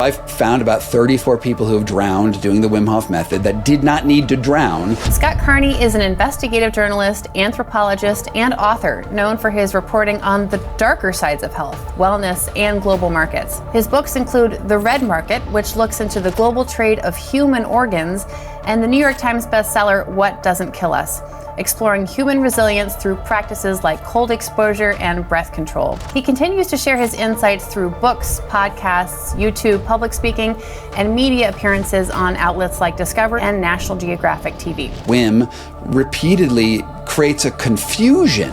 I've found about 34 people who have drowned doing the Wim Hof method that did not need to drown. Scott Carney is an investigative journalist, anthropologist, and author known for his reporting on the darker sides of health, wellness, and global markets. His books include The Red Market, which looks into the global trade of human organs, and the New York Times bestseller, What Doesn't Kill Us, exploring human resilience through practices like cold exposure and breath control. He continues to share his insights through books, podcasts, YouTube, public speaking, and media appearances on outlets like Discovery and National Geographic TV. Wim repeatedly creates a confusion.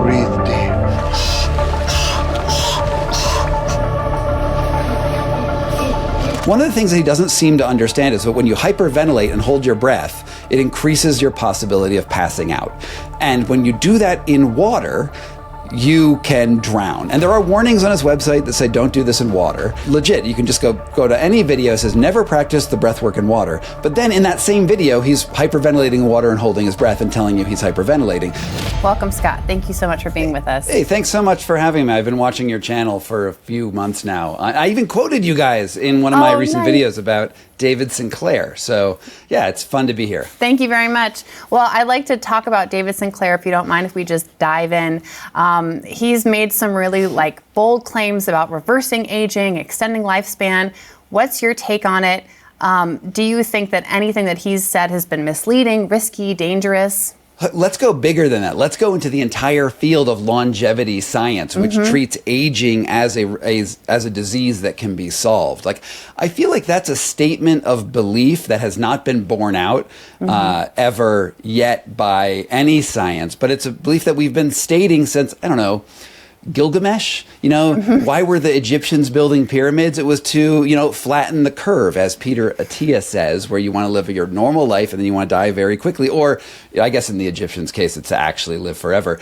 Breathe deep. One of the things that he doesn't seem to understand is that when you hyperventilate and hold your breath, it increases your possibility of passing out. And when you do that in water, you can drown. And there are warnings on his website that say don't do this in water. Legit, you can just go to any video that says never practice the breath work in water. But then in that same video, he's hyperventilating in water and holding his breath and telling you he's hyperventilating. Welcome, Scott. Thank you so much for being with us. Hey, thanks so much for having me. I've been watching your channel for a few months now. I even quoted you guys in one of my recent videos about David Sinclair. So yeah, it's fun to be here. Thank you very much. Well, I'd like to talk about David Sinclair, if you don't mind, if we just dive in. He's made some really bold claims about reversing aging, extending lifespan. What's your take on it? Do you think that anything that he's said has been misleading, risky, dangerous? Let's go bigger than that. Let's go into the entire field of longevity science, which treats aging as a disease that can be solved. I feel like that's a statement of belief that has not been borne out ever yet by any science, but it's a belief that we've been stating since, I don't know, Gilgamesh, why were the Egyptians building pyramids? It was to, flatten the curve, as Peter Attia says, where you want to live your normal life and then you want to die very quickly. Or I guess in the Egyptians' case, it's to actually live forever.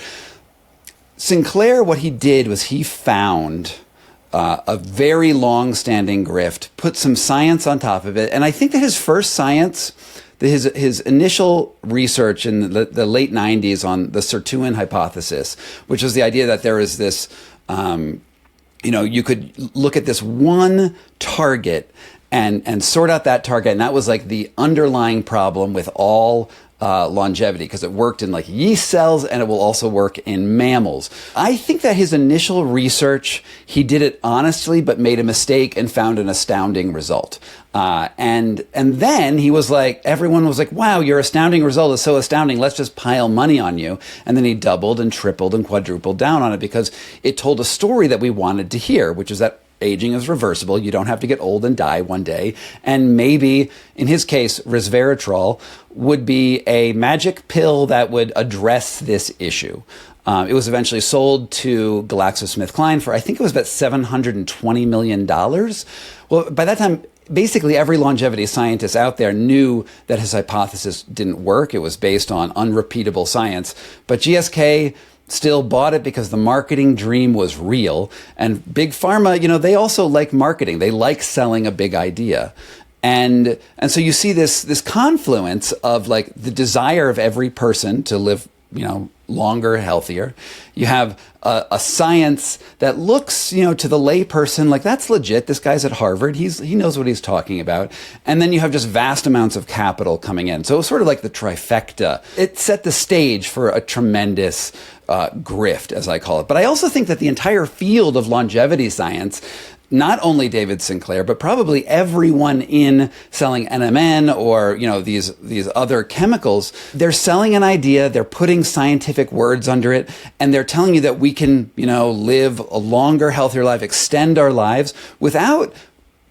Sinclair, what he did was he found a very long-standing grift, put some science on top of it. And I think that his first science, his initial research in the late 90s on the sirtuin hypothesis, which was the idea that there is this, you could look at this one target and sort out that target. And that was like the underlying problem with all longevity, because it worked in yeast cells and it will also work in mammals. I think that his initial research, he did it honestly, but made a mistake and found an astounding result. And then he was everyone was wow, your astounding result is so astounding. Let's just pile money on you. And then he doubled and tripled and quadrupled down on it because it told a story that we wanted to hear, which is that aging is reversible. You don't have to get old and die one day. And maybe, in his case, resveratrol would be a magic pill that would address this issue. It was eventually sold to GlaxoSmithKline for, I think it was about $720 million. Well, by that time, basically every longevity scientist out there knew that his hypothesis didn't work. It was based on unrepeatable science. But GSK still bought it because the marketing dream was real. And Big Pharma, they also like marketing. They like selling a big idea. And so you see this confluence of the desire of every person to live, longer, healthier. You have a science that looks, to the lay person that's legit. This guy's at Harvard. He knows what he's talking about. And then you have just vast amounts of capital coming in. So it was sort of like the trifecta. It set the stage for a tremendous grift, as I call it. But I also think that the entire field of longevity science, not only David Sinclair, but probably everyone in selling NMN or, these other chemicals, they're selling an idea, they're putting scientific words under it, and they're telling you that we can, live a longer, healthier life, extend our lives without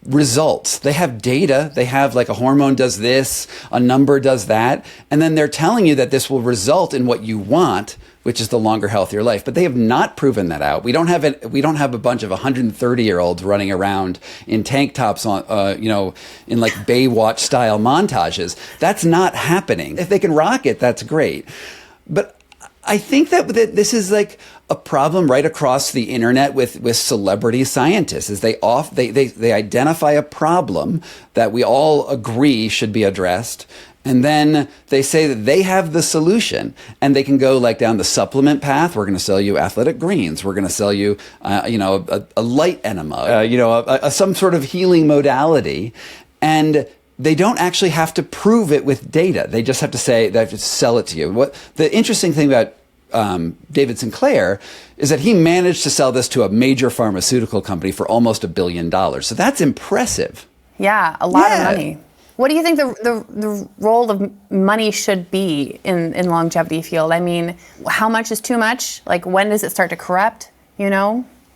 results. They have data. They have a hormone does this, a number does that, and then they're telling you that this will result in what you want, which is the longer, healthier life. But they have not proven that out. We don't have a bunch of 130-year-olds running around in tank tops on, in Baywatch style montages. That's not happening. If they can rock it, that's great. But I think that this is a problem right across the internet with celebrity scientists. Is they identify a problem that we all agree should be addressed, And then they say that they have the solution, and they can go like down the supplement path. We're going to sell you athletic greens. We're going to sell you, a light enema, some sort of healing modality. And they don't actually have to prove it with data. They just have to say, they have to sell it to you. What the interesting thing about David Sinclair is that he managed to sell this to a major pharmaceutical company for almost $1 billion. So that's impressive. Yeah, a lot of money. What do you think the role of money should be in longevity field? I mean, how much is too much? Like, when does it start to corrupt?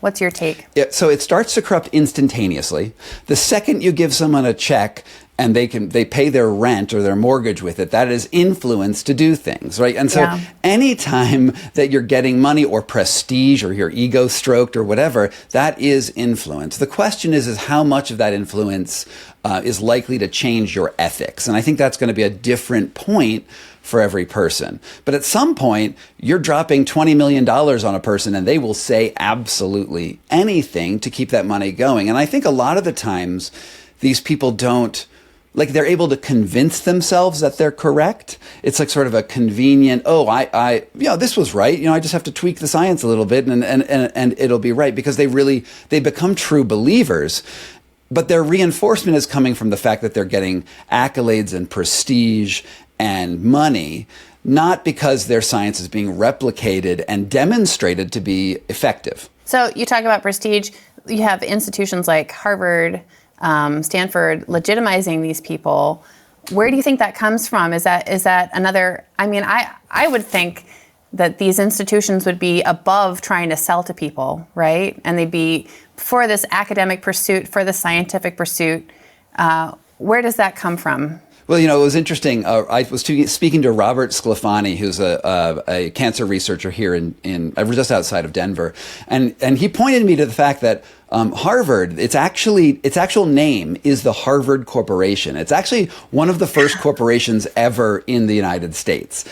What's your take? Yeah, so it starts to corrupt instantaneously. The second you give someone a check and they pay their rent or their mortgage with it, that is influence to do things, right? And so anytime that you're getting money or prestige or your ego stroked or whatever, that is influence. The question is how much of that influence is likely to change your ethics. And I think that's going to be a different point for every person. But at some point, you're dropping $20 million on a person and they will say absolutely anything to keep that money going. And I think a lot of the times these people don't, like, they're able to convince themselves that they're correct. It's like sort of a convenient, this was right. I just have to tweak the science a little bit and it'll be right, because they become true believers. But their reinforcement is coming from the fact that they're getting accolades and prestige and money, not because their science is being replicated and demonstrated to be effective. So you talk about prestige. You have institutions like Harvard, Stanford legitimizing these people. Where do you think that comes from? Is that another? I mean, I would think that these institutions would be above trying to sell to people, right? And they'd be for this academic pursuit, for the scientific pursuit. Where does that come from? Well, it was interesting. I was speaking to Robert Sclafani, who's a cancer researcher here in just outside of Denver, and he pointed me to the fact that Harvard, its actual name is the Harvard Corporation. It's actually one of the first corporations ever in the United States,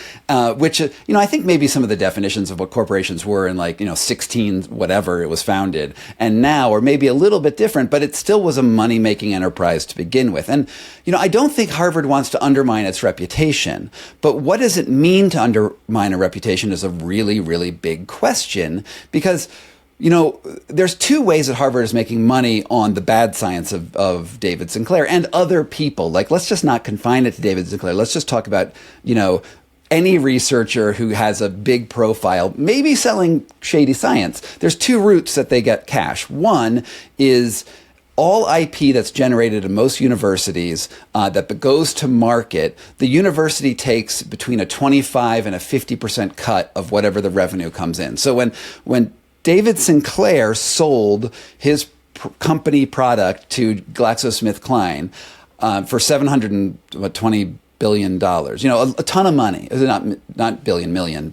which, I think maybe some of the definitions of what corporations were in 16 whatever it was founded and now are maybe a little bit different, but it still was a money-making enterprise to begin with. And, I don't think Harvard wants to undermine its reputation, but what does it mean to undermine a reputation is a really, really big question, because there's two ways that Harvard is making money on the bad science of David Sinclair and other people. Like, let's just not confine it to David Sinclair. Let's just talk about, any researcher who has a big profile, maybe selling shady science. There's two routes that they get cash. One is all IP that's generated in most universities that goes to market. The university takes between a 25 and a 50% cut of whatever the revenue comes in. So when David Sinclair sold his company product to GlaxoSmithKline for $720 billion, a ton of money, not billion, $1 million.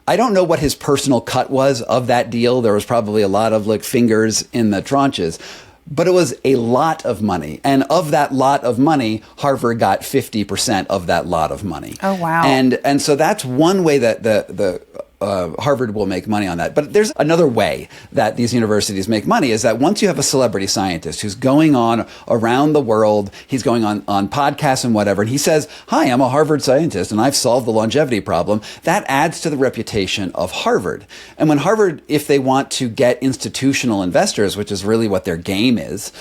I don't know what his personal cut was of that deal. There was probably a lot of fingers in the tranches, but it was a lot of money. And of that lot of money, Harvard got 50% of that lot of money. Oh, wow. And so that's one way that the Harvard will make money on that. But there's another way that these universities make money, is that once you have a celebrity scientist who's going on around the world, he's going on podcasts and whatever, and he says, hi, I'm a Harvard scientist and I've solved the longevity problem, that adds to the reputation of Harvard. And when Harvard, if they want to get institutional investors, which is really what their game is,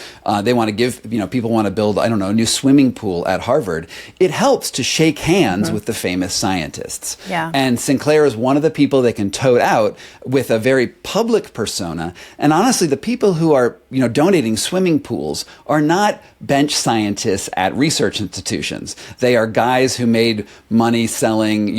they want to give, people want to build, a new swimming pool at Harvard, it helps to shake hands with the famous scientists. Yeah. And Sinclair is one of the people they can tote out with a very public persona. And honestly, the people who are, donating swimming pools are not bench scientists at research institutions. They are guys who made money selling,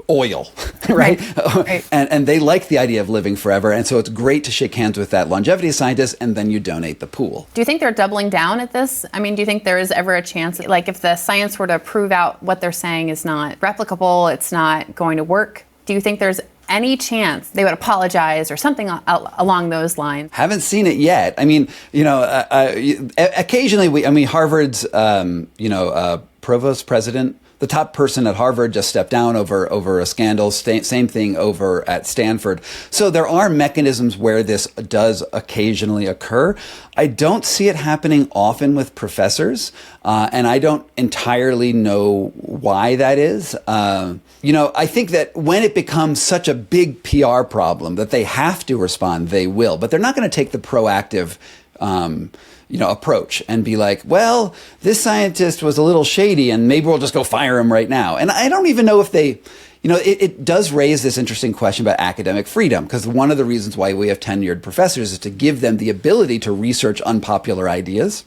oil, right? Right. And they like the idea of living forever. And so it's great to shake hands with that longevity scientist, and then you donate the pool. Do you think they're doubling down at this? I mean, do you think there is ever a chance, like if the science were to prove out what they're saying is not replicable, it's not going to work, do you think there's any chance they would apologize or something along those lines? Haven't seen it yet. I mean, occasionally Harvard's, provost president, the top person at Harvard just stepped down over a scandal. Same thing over at Stanford. So there are mechanisms where this does occasionally occur. I don't see it happening often with professors, and I don't entirely know why that is. I think that when it becomes such a big PR problem that they have to respond, they will. But they're not going to take the proactive approach and be like, well, this scientist was a little shady and maybe we'll just go fire him right now. And I don't even know if they, it does raise this interesting question about academic freedom, because one of the reasons why we have tenured professors is to give them the ability to research unpopular ideas.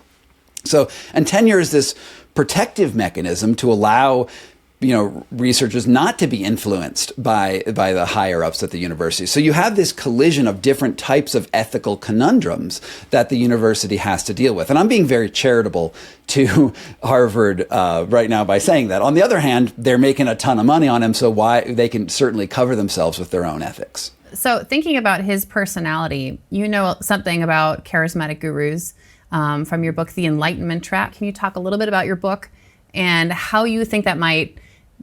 So, and tenure is this protective mechanism to allow researchers not to be influenced by the higher ups at the university. So you have this collision of different types of ethical conundrums that the university has to deal with. And I'm being very charitable to Harvard right now by saying that. On the other hand, they're making a ton of money on him, so why they can certainly cover themselves with their own ethics. So thinking about his personality, you know something about charismatic gurus from your book, The Enlightenment Trap. Can you talk a little bit about your book and how you think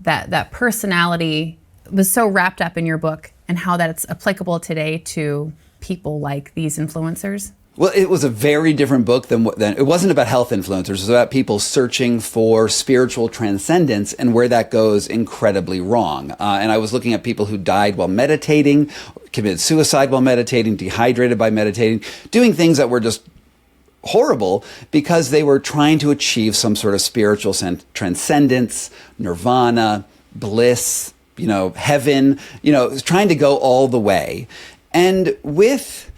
that personality was so wrapped up in your book, and how that's applicable today to people like these influencers? Well, it was a very different book than it wasn't about health influencers. It was about people searching for spiritual transcendence and where that goes incredibly wrong. And I was looking at people who died while meditating, committed suicide while meditating, dehydrated by meditating, doing things that were just horrible because they were trying to achieve some sort of spiritual transcendence, nirvana, bliss, heaven, trying to go all the way. And with,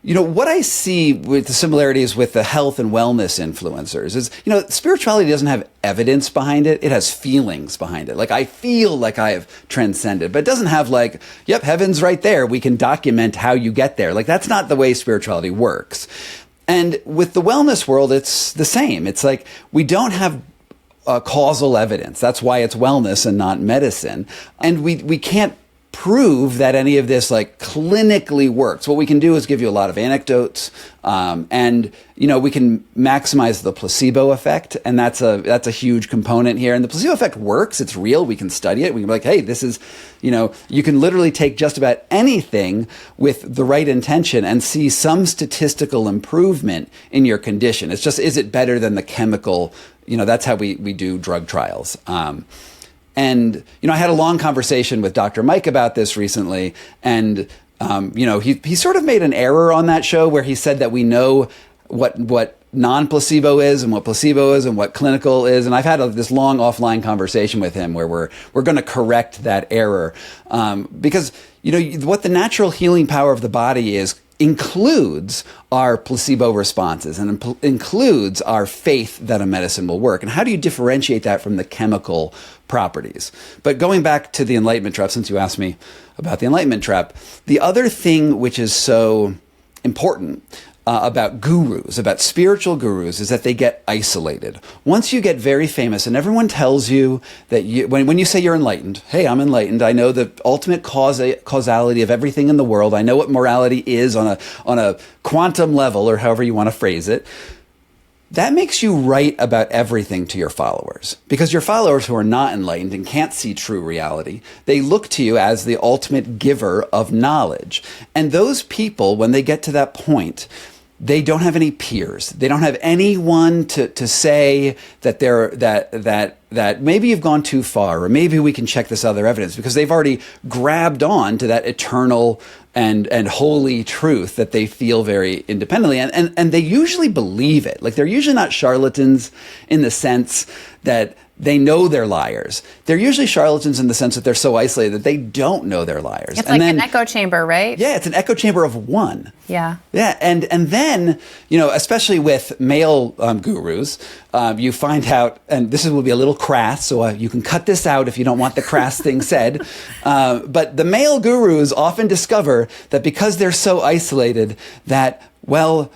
what I see with the similarities with the health and wellness influencers is, spirituality doesn't have evidence behind it. It has feelings behind it. Like, I feel like I have transcended, but it doesn't have like, yep, heaven's right there. We can document how you get there. Like, that's not the way spirituality works. And with the wellness world, it's the same. It's like we don't have causal evidence. That's why it's wellness and not medicine. And we can't prove that any of this like clinically works. What we can do is give you a lot of anecdotes, and we can maximize the placebo effect, and that's a huge component here. And the placebo effect works; it's real. We can study it. We can be like, hey, this is, you can literally take just about anything with the right intention and see some statistical improvement in your condition. It's just, is it better than the chemical? That's how we do drug trials. And, I had a long conversation with Dr. Mike about this recently. And, he sort of made an error on that show where he said that we know what non-placebo is and what placebo is and what clinical is. And I've had this long offline conversation with him where we're going to correct that error. Because, what the natural healing power of the body is includes our placebo responses and includes our faith that a medicine will work. And how do you differentiate that from the chemical properties? But going back to the Enlightenment Trap, since you asked me about the Enlightenment Trap, the other thing which is so important about gurus, about spiritual gurus, is that they get isolated. Once you get very famous and everyone tells you that when you say you're enlightened, hey, I'm enlightened, I know the ultimate causality of everything in the world, I know what morality is on a quantum level, or however you want to phrase it, that makes you right about everything to your followers. Because your followers who are not enlightened and can't see true reality, they look to you as the ultimate giver of knowledge. And those people, when they get to that point, they don't have any peers. They don't have anyone to say that that maybe you've gone too far, or maybe we can check this other evidence, because they've already grabbed on to that eternal and holy truth that they feel very independently. And they usually believe it. Like, they're usually not charlatans in the sense that they know they're liars. They're usually charlatans in the sense that they're so isolated that they don't know they're liars. It's like an echo chamber, right? Yeah, it's an echo chamber of one. Yeah. Yeah, and then, especially with male gurus, you find out, and this will be a little crass, so you can cut this out if you don't want the crass thing said, but the male gurus often discover that because they're so isolated that, well,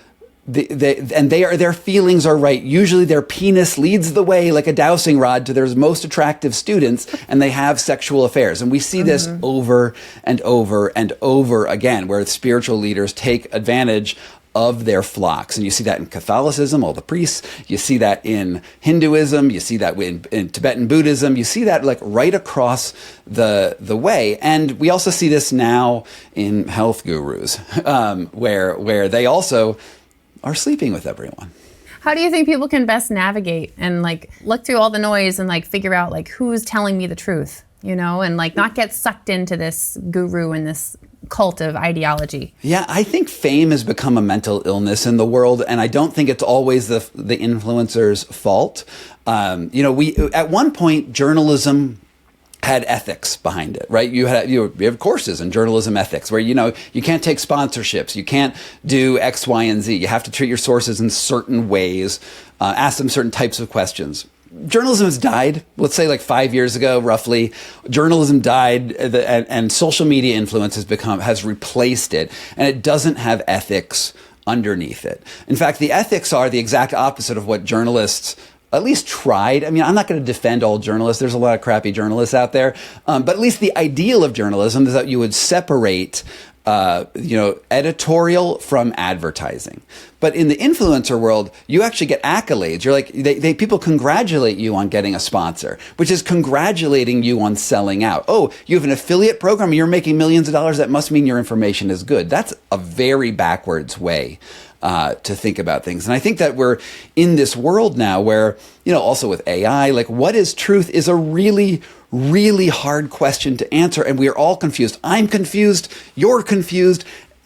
their feelings are right. Usually their penis leads the way like a dowsing rod to their most attractive students, and they have sexual affairs. And we see this over and over and over again, where spiritual leaders take advantage of their flocks. And you see that in Catholicism, all the priests. You see that in Hinduism. You see that in Tibetan Buddhism. You see that like right across the way. And we also see this now in health gurus, where they also are sleeping with everyone. How do you think people can best navigate and like look through all the noise and like figure out like who's telling me the truth, you know, and like not get sucked into this guru and this cult of ideology? Yeah, I think fame has become a mental illness in the world, and I don't think it's always the influencer's fault. You know, we at one point journalism had ethics behind it, right? You have courses in journalism ethics where, you know, you can't take sponsorships, you can't do X, Y, and Z. You have to treat your sources in certain ways, ask them certain types of questions. Journalism has died. Let's say like 5 years ago, roughly, journalism died, and social media influence has replaced it, and it doesn't have ethics underneath it. In fact, the ethics are the exact opposite of what journalists at least tried. I mean, I'm not going to defend all journalists. There's a lot of crappy journalists out there. But at least the ideal of journalism is that you would separate, editorial from advertising. But in the influencer world, you actually get accolades. You're like, people congratulate you on getting a sponsor, which is congratulating you on selling out. Oh, you have an affiliate program, you're making millions of dollars. That must mean your information is good. That's a very backwards way to think about things. And I think that we're in this world now where, you know, also with AI, like what is truth is a really, really hard question to answer. And we are all confused. I'm confused. You're confused.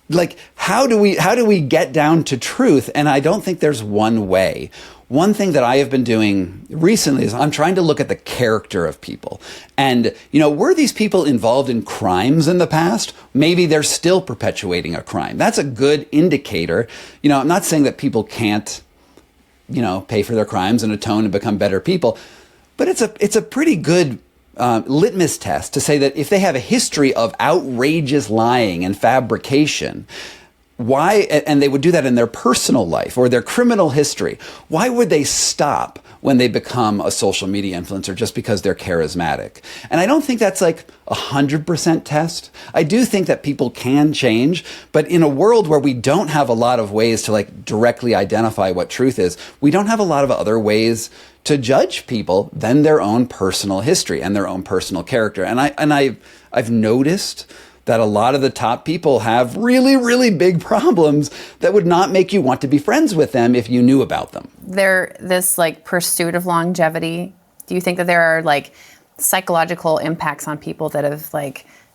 Like, how do we get down to truth? And I don't think there's one way. One thing that I have been doing recently is I'm trying to look at the character of people. And, you know, were these people involved in crimes in the past? Maybe they're still perpetuating a crime. That's a good indicator. You know, I'm not saying that people can't, you know, pay for their crimes and atone and become better people, but it's a pretty good litmus test to say that if they have a history of outrageous lying and fabrication, why, and they would do that in their personal life or their criminal history, why would they stop when they become a social media influencer just because they're charismatic? And I don't think that's like 100% test. I do think that people can change, but in a world where we don't have a lot of ways to like directly identify what truth is, we don't have a lot of other ways to judge people than their own personal history and their own personal character. And I've noticed that a lot of the top people have really, really big problems that would not make you want to be friends with them if you knew about them. This like pursuit of longevity, do you think that there are like psychological impacts on people that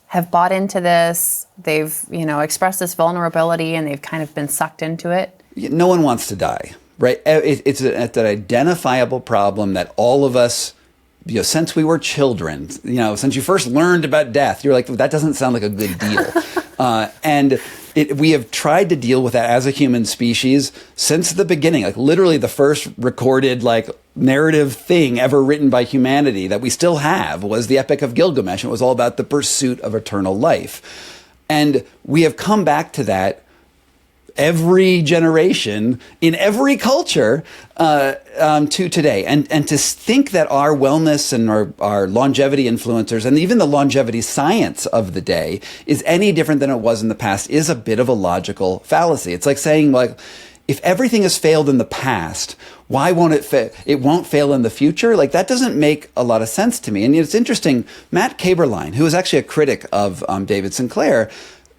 have bought into this, they've, you know, expressed this vulnerability and they've kind of been sucked into it? No one wants to die, right? It's an identifiable problem that all of us, you know, since we were children, you know, since you first learned about death, you're like, that doesn't sound like a good deal. And we have tried to deal with that as a human species since the beginning. Like literally the first recorded like narrative thing ever written by humanity that we still have was the Epic of Gilgamesh. It was all about the pursuit of eternal life. And we have come back to that every generation in every culture to today, and to think that our wellness and our longevity influencers and even the longevity science of the day is any different than it was in the past is a bit of a logical fallacy. It's like saying, like, if everything has failed in the past, why won't it won't fail in the future? Like, that doesn't make a lot of sense to me. And it's interesting, Matt Kaberlein, who is actually a critic of David Sinclair,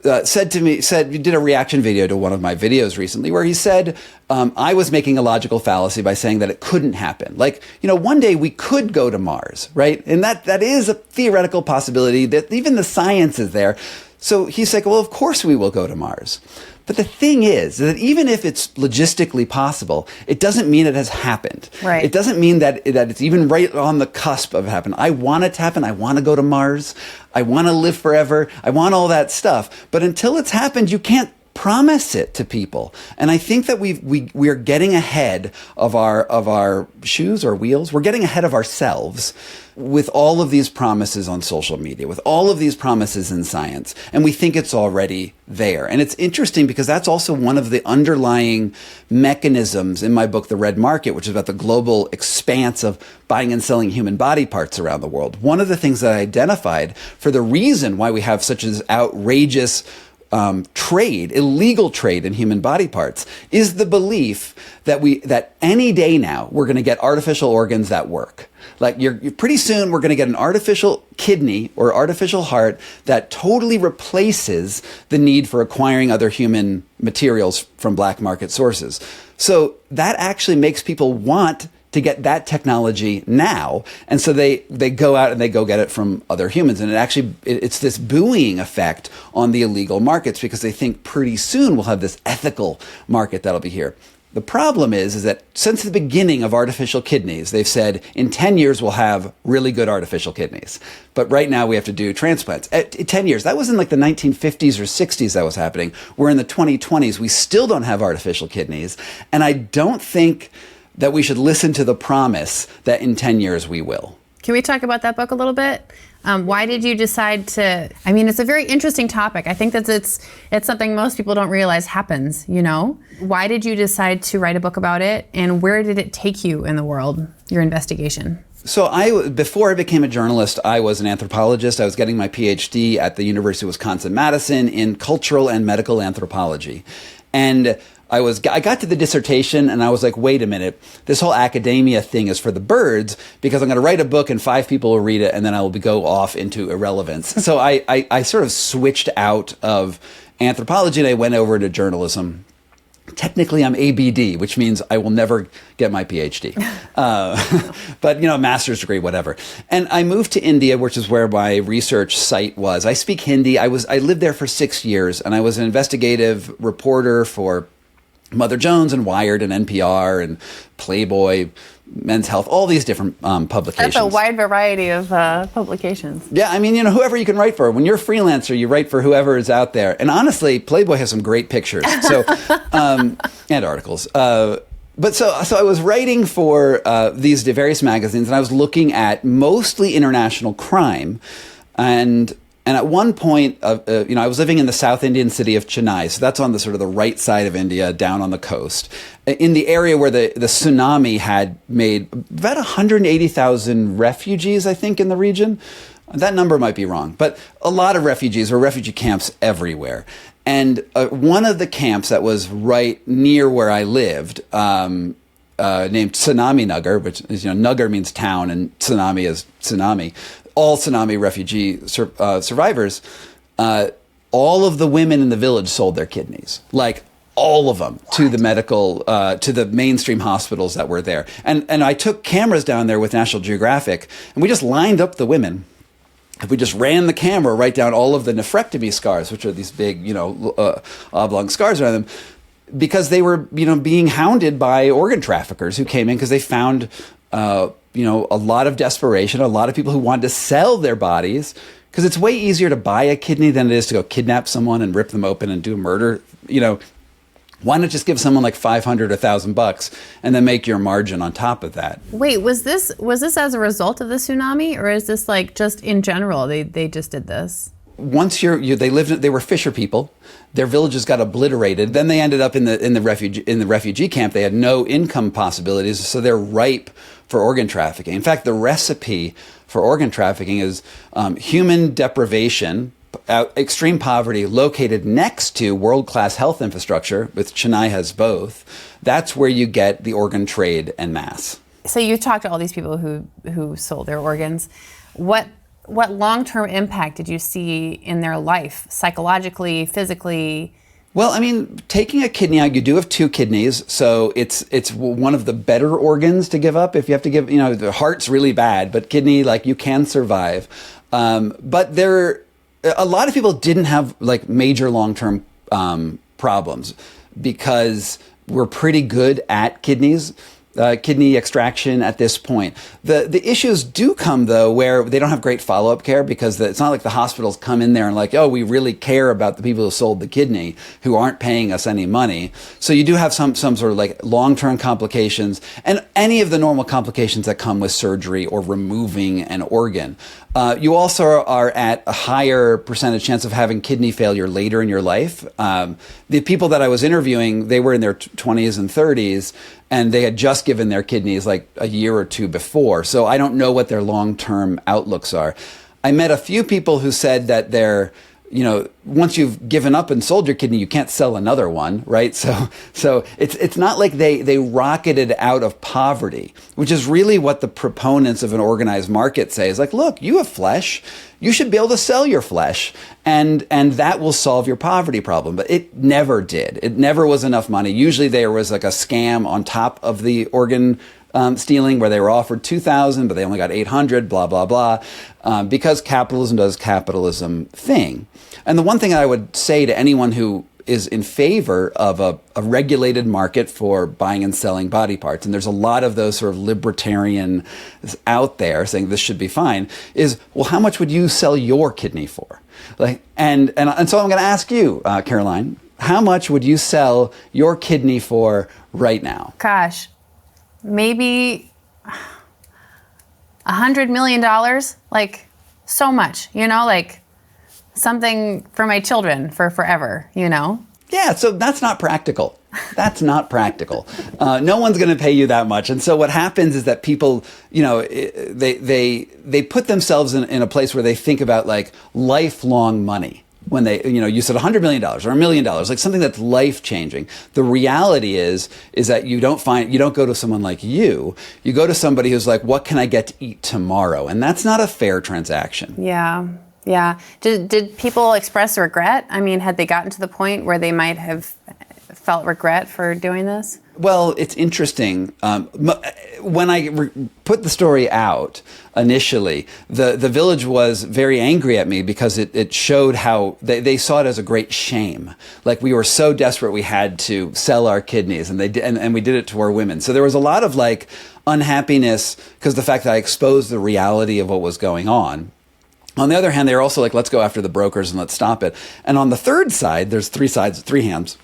you did a reaction video to one of my videos recently where he said, I was making a logical fallacy by saying that it couldn't happen. Like, you know, one day we could go to Mars, right? And that is a theoretical possibility that even the science is there. So he's like, well, of course we will go to Mars. But the thing is that even if it's logistically possible, it doesn't mean it has happened. Right. It doesn't mean that it's even right on the cusp of happening. I want it to happen. I want to go to Mars. I want to live forever. I want all that stuff. But until it's happened, you can't promise it to people. And I think that we are getting ahead of our shoes or wheels. We're getting ahead of ourselves with all of these promises on social media, with all of these promises in science, and we think it's already there. And it's interesting because that's also one of the underlying mechanisms in my book, The Red Market, which is about the global expanse of buying and selling human body parts around the world. One of the things that I identified for the reason why we have such an outrageous illegal trade in human body parts, is the belief that any day now we're going to get artificial organs that work. Like pretty soon we're going to get an artificial kidney or artificial heart that totally replaces the need for acquiring other human materials from black market sources. So that actually makes people want to get that technology now. And so they go out and they go get it from other humans. And it's this buoying effect on the illegal markets because they think pretty soon we'll have this ethical market that'll be here. The problem is that since the beginning of artificial kidneys, they've said in 10 years we'll have really good artificial kidneys. But right now we have to do transplants. 10 years, that was in like the 1950s or 60s that was happening. We're in the 2020s, we still don't have artificial kidneys. And I don't think that we should listen to the promise that in 10 years we will. Can we talk about that book a little bit? Why did you decide to, I mean, it's a very interesting topic. I think that it's something most people don't realize happens, you know? Why did you decide to write a book about it, and where did it take you in the world, your investigation? So before I became a journalist, I was an anthropologist. I was getting my PhD at the University of Wisconsin-Madison in cultural and medical anthropology. And I got to the dissertation and I was like, wait a minute, this whole academia thing is for the birds because I'm going to write a book and 5 people will read it and then I will go off into irrelevance. So I sort of switched out of anthropology and I went over to journalism. Technically, I'm ABD, which means I will never get my PhD. But, master's degree, whatever. And I moved to India, which is where my research site was. I speak Hindi. I lived there for 6 years, and I was an investigative reporter for Mother Jones and Wired and NPR and Playboy, Men's Health, all these different publications. That's a wide variety of publications. Yeah, I mean, whoever you can write for. When you're a freelancer, you write for whoever is out there. And honestly, Playboy has some great pictures so and articles. But so I was writing for these various magazines, and I was looking at mostly international crime. And at one point, I was living in the South Indian city of Chennai, so that's on the sort of the right side of India, down on the coast, in the area where the tsunami had made about 180,000 refugees, I think, in the region. That number might be wrong, but a lot of refugees, or refugee camps everywhere. And one of the camps that was right near where I lived, named Tsunami Nagar, which is, Nagar means town and tsunami is tsunami. All tsunami refugee survivors, all of the women in the village sold their kidneys, like all of them, to the medical, to the mainstream hospitals that were there. And I took cameras down there with National Geographic, and we just lined up the women. We just ran the camera right down all of the nephrectomy scars, which are these big, oblong scars around them, because they were, being hounded by organ traffickers who came in because they found a lot of desperation, a lot of people who wanted to sell their bodies, because it's way easier to buy a kidney than it is to go kidnap someone and rip them open and do a murder. Why not just give someone like $500 or $1,000 and then make your margin on top of that? Wait, was this as a result of the tsunami, or is this like just in general they just did this? Once they were fisher people, their villages got obliterated. Then they ended up in the refugee camp. They had no income possibilities, so they're ripe for organ trafficking. In fact, the recipe for organ trafficking is human deprivation, extreme poverty, located next to world-class health infrastructure, which Chennai has both. That's where you get the organ trade en masse. So you talked to all these people who sold their organs. What long-term impact did you see in their life, psychologically, physically? Well, I mean, taking a kidney out, you do have 2 kidneys, so it's one of the better organs to give up. If you have to give, the heart's really bad, but kidney, you can survive. But a lot of people didn't have major long-term problems because we're pretty good at kidney extraction at this point. The issues do come, though, where they don't have great follow-up care because it's not like the hospitals come in there and we really care about the people who sold the kidney who aren't paying us any money. So you do have some sort of long-term complications and any of the normal complications that come with surgery or removing an organ. You also are at a higher percentage chance of having kidney failure later in your life. The people that I was interviewing, they were in their 20s and 30s, and they had just given their kidneys a year or 2 before. So I don't know what their long-term outlooks are. I met a few people who said that once you've given up and sold your kidney, you can't sell another one, right? So it's not like they rocketed out of poverty, which is really what the proponents of an organized market say is like, look, you have flesh. You should be able to sell your flesh, and that will solve your poverty problem. But it never did. It never was enough money. Usually there was like a scam on top of the organ stealing where they were offered 2,000, but they only got 800, blah, blah, blah, because capitalism does capitalism thing. And the one thing I would say to anyone who is in favor of a regulated market for buying and selling body parts, and there's a lot of those sort of libertarian out there saying this should be fine, is, well, how much would you sell your kidney for? And so I'm going to ask you, Caroline, how much would you sell your kidney for right now? Gosh, maybe $100 million, like so much, like something for my children for forever, Yeah, so that's not practical. That's not practical. No one's going to pay you that much. And so what happens is that people, they put themselves in a place where they think about like lifelong money. When they, you said $100 million or $1 million, like something that's life changing. The reality is that you don't go to someone like you go to somebody who's like, what can I get to eat tomorrow? And that's not a fair transaction. Yeah. Yeah. Did people express regret? I mean, had they gotten to the point where they might have felt regret for doing this? Well, it's interesting. When I put the story out initially, the village was very angry at me because it showed how they saw it as a great shame. Like we were so desperate we had to sell our kidneys, and we did it to our women. So there was a lot of like unhappiness because the fact that I exposed the reality of what was going on. On the other hand, they were also like, let's go after the brokers and let's stop it. And on the third side, there's three hands.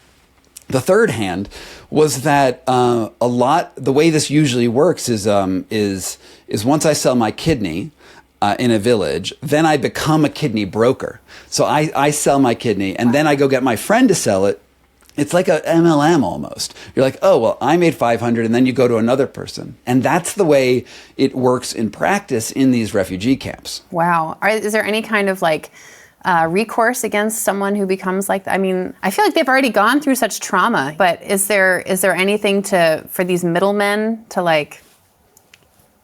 The third hand was that the way this usually works is once I sell my kidney in a village, then I become a kidney broker. So I sell my kidney and then I go get my friend to sell it. It's like a MLM almost. You're like, oh, well, I made 500 and then you go to another person. And that's the way it works in practice in these refugee camps. Wow. Is there any kind of like recourse against someone who becomes like that? I mean, I feel like they've already gone through such trauma, but is there anything for these middlemen to like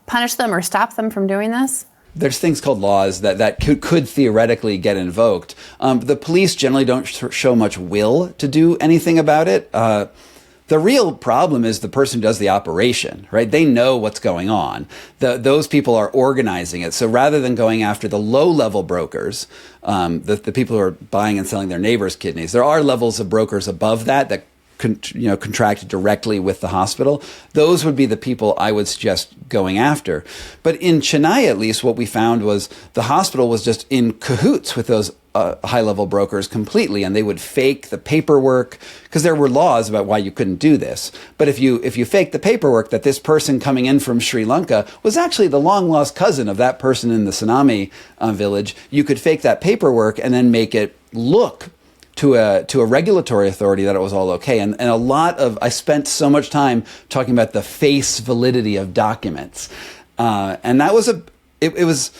punish them or stop them from doing this? There's things called laws that could theoretically get invoked. The police generally don't show much will to do anything about it. The real problem is the person who does the operation, right? They know what's going on. Those people are organizing it. So rather than going after the low-level brokers, the people who are buying and selling their neighbors' kidneys, there are levels of brokers above that contract directly with the hospital. Those would be the people I would suggest going after. But in Chennai, at least, what we found was the hospital was just in cahoots with those high-level brokers completely, and they would fake the paperwork because there were laws about why you couldn't do this. But if you fake the paperwork that this person coming in from Sri Lanka was actually the long-lost cousin of that person in the tsunami village, you could fake that paperwork and then make it look to a regulatory authority that it was all okay. And a lot of, I spent so much time talking about the face validity of documents. And that was it was,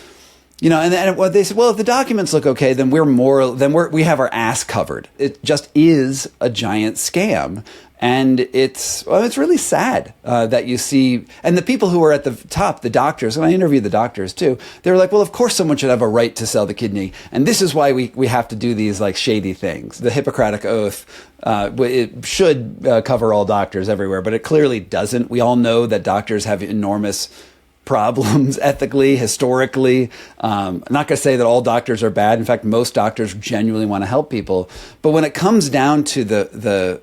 and they said, well, if the documents look okay, then we have our ass covered. It just is a giant scam. And it's really sad that you see, and the people who are at the top, the doctors, and I interviewed the doctors too, they were like, well, of course someone should have a right to sell the kidney. And this is why we have to do these like shady things. The Hippocratic Oath, it should cover all doctors everywhere, but it clearly doesn't. We all know that doctors have enormous problems ethically, historically. I'm not going to say that all doctors are bad. In fact, most doctors genuinely want to help people. But when it comes down to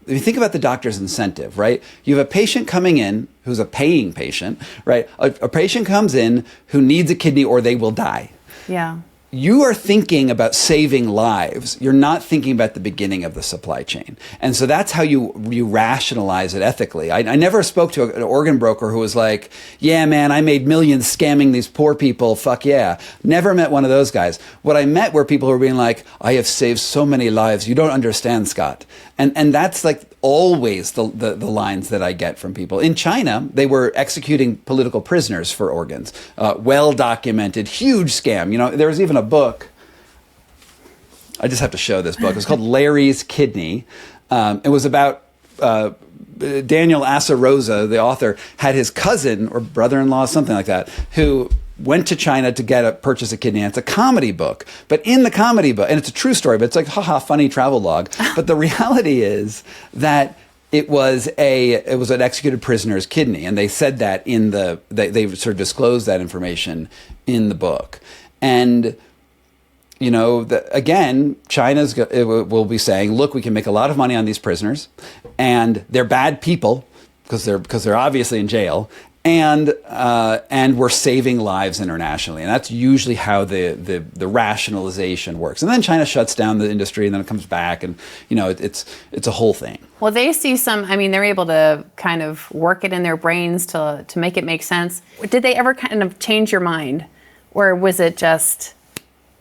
if you think about the doctor's incentive, right? You have a patient coming in who's a paying patient, right? A patient comes in who needs a kidney or they will die. Yeah. You are thinking about saving lives. You're not thinking about the beginning of the supply chain. And so that's how you rationalize it ethically. I never spoke to an organ broker who was like, yeah, man, I made millions scamming these poor people. Fuck yeah. Never met one of those guys. What I met were people who were being like, I have saved so many lives. You don't understand, Scott. And that's like always the lines that I get from people. In China, they were executing political prisoners for organs. Well documented, huge scam. There was even a book. I just have to show this book. It was called Larry's Kidney. It was about Daniel Asarosa, the author, had his cousin or brother-in-law, something like that, who went to China to purchase a kidney. And it's a comedy book. But in the comedy book, and it's a true story, but it's like, haha, funny travelogue. But the reality is that it was an executed prisoner's kidney. And they said that they sort of disclosed that information in the book. And again, will be saying, look, we can make a lot of money on these prisoners, and they're bad people because they're obviously in jail, and we're saving lives internationally, and that's usually how the rationalization works. And then China shuts down the industry, and then it comes back, and it's a whole thing. Well, they see they're able to kind of work it in their brains to make it make sense. Did they ever kind of change your mind, or was it just?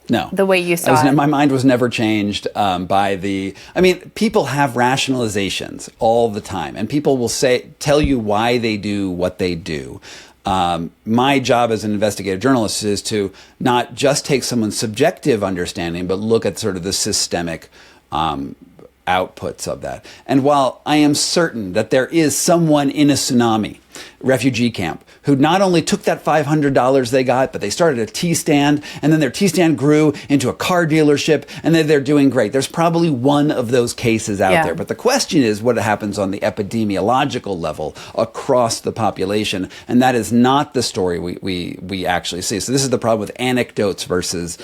No. The way you saw it? My mind was never changed people have rationalizations all the time, and people will tell you why they do what they do. My job as an investigative journalist is to not just take someone's subjective understanding, but look at sort of the systemic outputs of that. And while I am certain that there is someone in a tsunami refugee camp who not only took that $500 they got, but they started a tea stand, and then their tea stand grew into a car dealership, and they're doing great. There's probably one of those cases out there. But the question is what happens on the epidemiological level across the population, and that is not the story we actually see. So this is the problem with anecdotes versus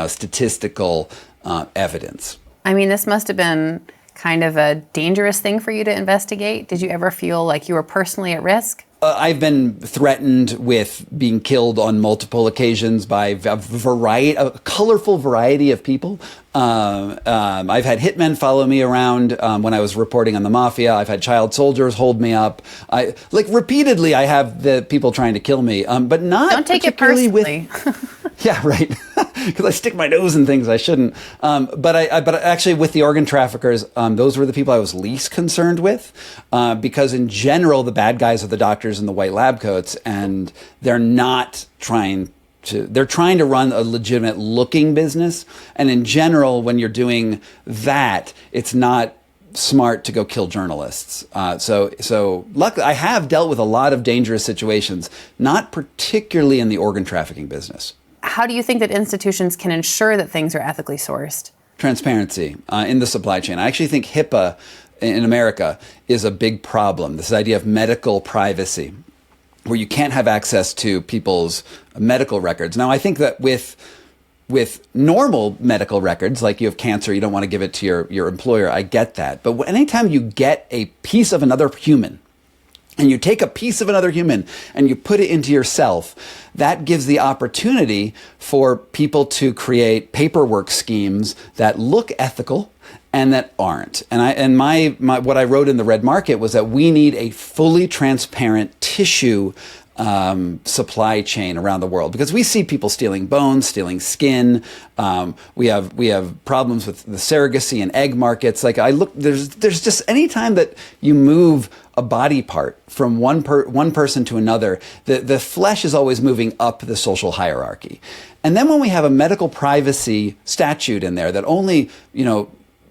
statistical evidence. I mean, this must have been kind of a dangerous thing for you to investigate. Did you ever feel like you were personally at risk? I've been threatened with being killed on multiple occasions by a colorful variety of people. I've had hitmen follow me around when I was reporting on the mafia. I've had child soldiers hold me up. Repeatedly, I have the people trying to kill me, but not Don't take particularly it personally. Yeah, right. Because I stick my nose in things I shouldn't. But actually, with the organ traffickers, those were the people I was least concerned with, because in general, the bad guys are the doctors in the white lab coats, and they're trying to run a legitimate looking business. And in general, when you're doing that, it's not smart to go kill journalists. So luckily, I have dealt with a lot of dangerous situations, not particularly in the organ trafficking business. How do you think that institutions can ensure that things are ethically sourced? Transparency in the supply chain. I actually think HIPAA in America is a big problem. This idea of medical privacy, where you can't have access to people's medical records. Now, I think that with normal medical records, like you have cancer, you don't want to give it to your employer. I get that. But anytime you get a piece of another human, and you take a piece of another human and you put it into yourself, that gives the opportunity for people to create paperwork schemes that look ethical and that aren't. And my what I wrote in the Red Market was that we need a fully transparent tissue supply chain around the world, because we see people stealing bones, stealing skin. We have problems with the surrogacy and egg markets. There's just any time that you move a body part from one person to another, the flesh is always moving up the social hierarchy. And then when we have a medical privacy statute in there that only,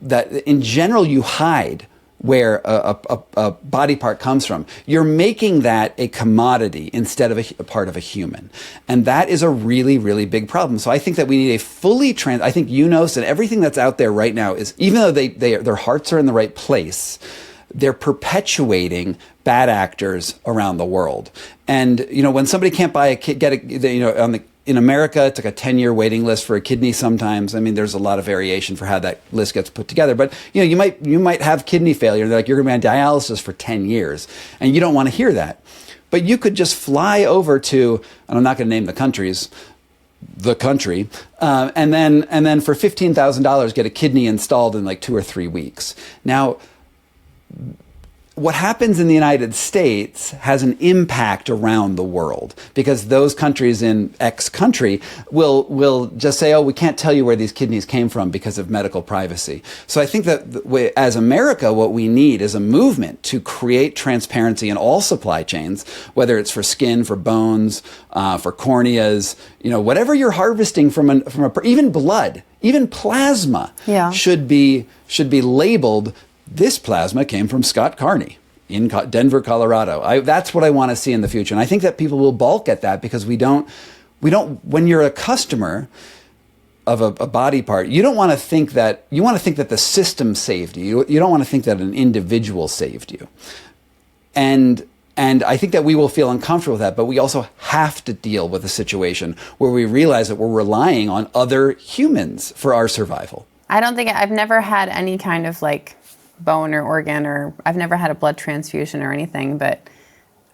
that in general you hide where a body part comes from, you're making that a commodity instead of a part of a human. And that is a really, really big problem. So I think that we need a fully I think UNOS and everything that's out there right now is, even though their hearts are in the right place, they're perpetuating bad actors around the world. And, when somebody can't buy in America, it's like a 10-year waiting list for a kidney sometimes. I mean, there's a lot of variation for how that list gets put together. But, you might have kidney failure. They're like, you're going to be on dialysis for 10 years. And you don't want to hear that. But you could just fly over to, and I'm not going to name the country, and then for $15,000 get a kidney installed in like 2 or 3 weeks. Now, what happens in the United States has an impact around the world, because those countries in X country will just say, oh, we can't tell you where these kidneys came from because of medical privacy. So I think that as America, what we need is a movement to create transparency in all supply chains, whether it's for skin, for bones, for corneas, whatever you're harvesting from even blood, even plasma, should be labeled. This plasma came from Scott Carney in Denver, Colorado. That's what I want to see in the future. And I think that people will balk at that, because we don't, when you're a customer of a body part, you want to think that the system saved you. You don't want to think that an individual saved you. And I think that we will feel uncomfortable with that, but we also have to deal with a situation where we realize that we're relying on other humans for our survival. I've never had any kind of bone or organ, or I've never had a blood transfusion or anything, but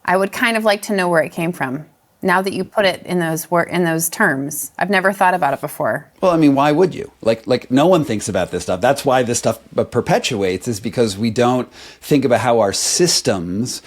I would kind of like to know where it came from. Now that you put it in those terms, I've never thought about it before. Well, I mean, why would you? Like no one thinks about this stuff. That's why this stuff perpetuates, is because we don't think about how our systems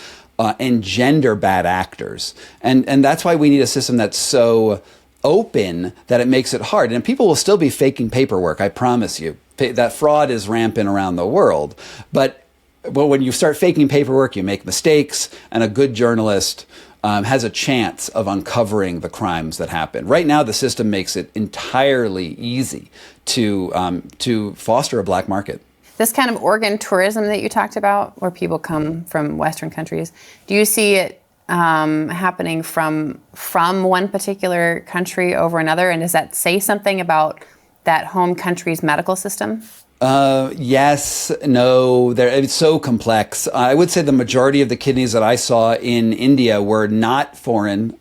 engender bad actors. And that's why we need a system that's so open that it makes it hard. And people will still be faking paperwork, I promise you. That fraud is rampant around the world. But when you start faking paperwork, you make mistakes, and a good journalist has a chance of uncovering the crimes that happen. Right now, the system makes it entirely easy to foster a black market. This kind of organ tourism that you talked about, where people come from Western countries, do you see it happening from one particular country over another? And does that say something about that home country's medical system? Yes, no, it's so complex. I would say the majority of the kidneys that I saw in India were not foreign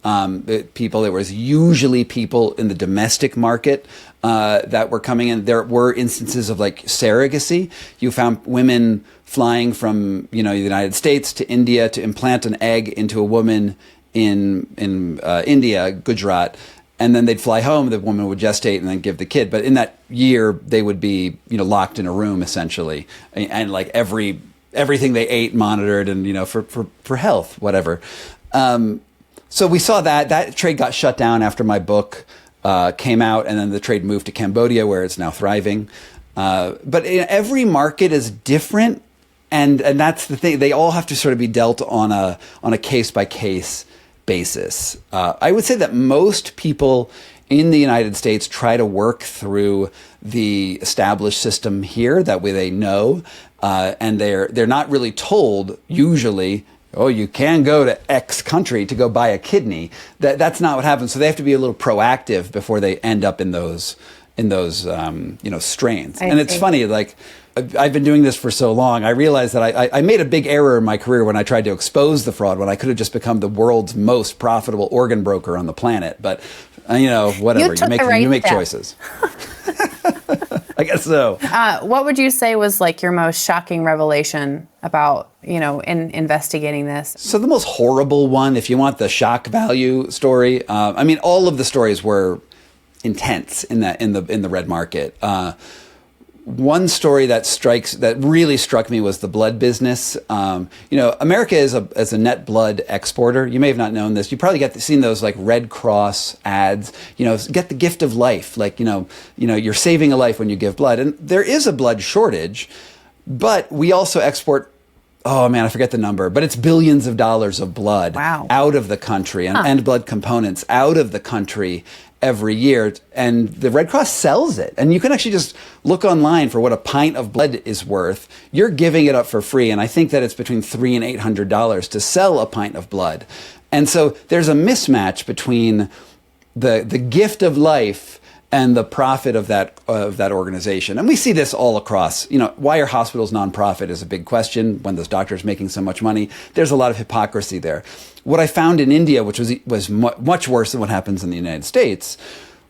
people. It was usually people in the domestic market that were coming in. There were instances of surrogacy. You found women flying from the United States to India to implant an egg into a woman in India, Gujarat. And then they'd fly home, the woman would gestate and then give the kid. But in that year, they would be, locked in a room, essentially. And everything they ate monitored and, for health, whatever. So we saw that trade got shut down after my book came out. And then the trade moved to Cambodia, where it's now thriving. But every market is different. And that's the thing. They all have to sort of be dealt on a case-by-case basis. I would say that most people in the United States try to work through the established system here. That way they know, and they're not really told usually, oh, you can go to X country to go buy a kidney. That's not what happens. So they have to be a little proactive before they end up in those strains. And it's funny, I've been doing this for so long, I realized that I made a big error in my career when I tried to expose the fraud, when I could have just become the world's most profitable organ broker on the planet. But, whatever. You make choices. I guess so. What would you say was your most shocking revelation about, in investigating this? So the most horrible one, if you want the shock value story, all of the stories were intense in the red market. One story that really struck me was the blood business. America is a net blood exporter. You may have not known this. You probably seen those Red Cross ads. Get the gift of life. You're saving a life when you give blood. And there is a blood shortage, but we also export. Oh man, I forget the number, but it's billions of dollars of blood out of the country and blood components out of the country every year, and the Red Cross sells it. And you can actually just look online for what a pint of blood is worth. You're giving it up for free, and I think that it's between $300 and $800 to sell a pint of blood. And so there's a mismatch between the gift of life and the profit of that organization. And we see this all across. Why are hospitals nonprofit is a big question when those doctors making so much money. There's a lot of hypocrisy there. What I found in India, which was much worse than what happens in the United States,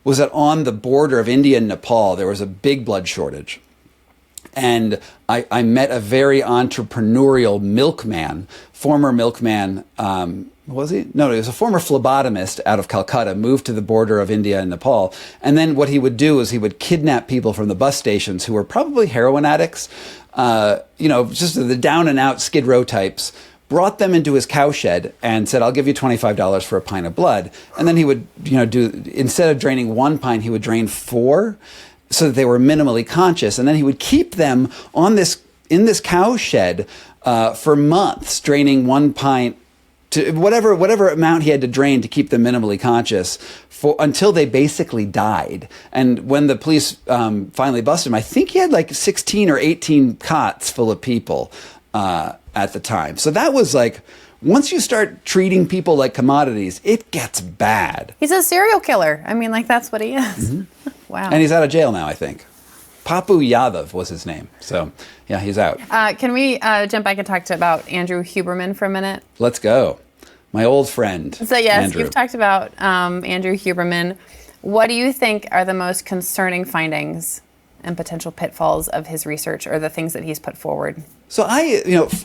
was that on the border of India and Nepal, there was a big blood shortage. And I met a very entrepreneurial milkman, former milkman. Was he? No, he was a former phlebotomist out of Calcutta, moved to the border of India and Nepal. And then what he would do is he would kidnap people from the bus stations who were probably heroin addicts, just the down and out Skid Row types, brought them into his cowshed and said, I'll give you $25 for a pint of blood. And then he would, instead of draining 1 pint, he would drain 4 so that they were minimally conscious. And then he would keep them in this cowshed for months, draining 1 pint to whatever amount he had to drain to keep them minimally conscious until they basically died. And when the police finally busted him, I think he had like 16 or 18 cots full of people at the time. So that was like, once you start treating people like commodities, it gets bad. He's a serial killer. I mean, like, that's what he is. Mm-hmm. Wow. And he's out of jail now, I think. Papu Yadav was his name. So, yeah, he's out. Can we jump back and talk about Andrew Huberman for a minute? Let's go. My old friend. So, yes, Andrew. You've talked about Andrew Huberman. What do you think are the most concerning findings and potential pitfalls of his research, or the things that he's put forward? So I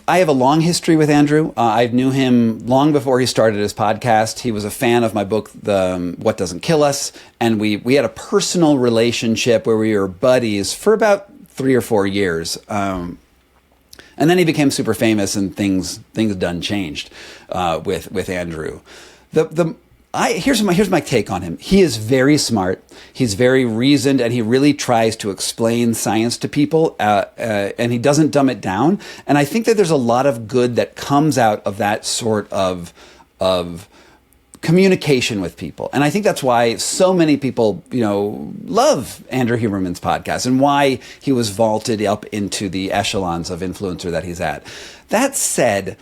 have a long history with Andrew. I knew him long before he started his podcast. He was a fan of my book, What Doesn't Kill Us, and we had a personal relationship where we were buddies for about 3 or 4 years. And then he became super famous, and things done changed with Andrew. Here's my take on him. He is very smart. He's very reasoned, and he really tries to explain science to people, and he doesn't dumb it down. And I think that there's a lot of good that comes out of that sort of communication with people. And I think that's why so many people, love Andrew Huberman's podcast, and why he was vaulted up into the echelons of influencer that he's at. That said,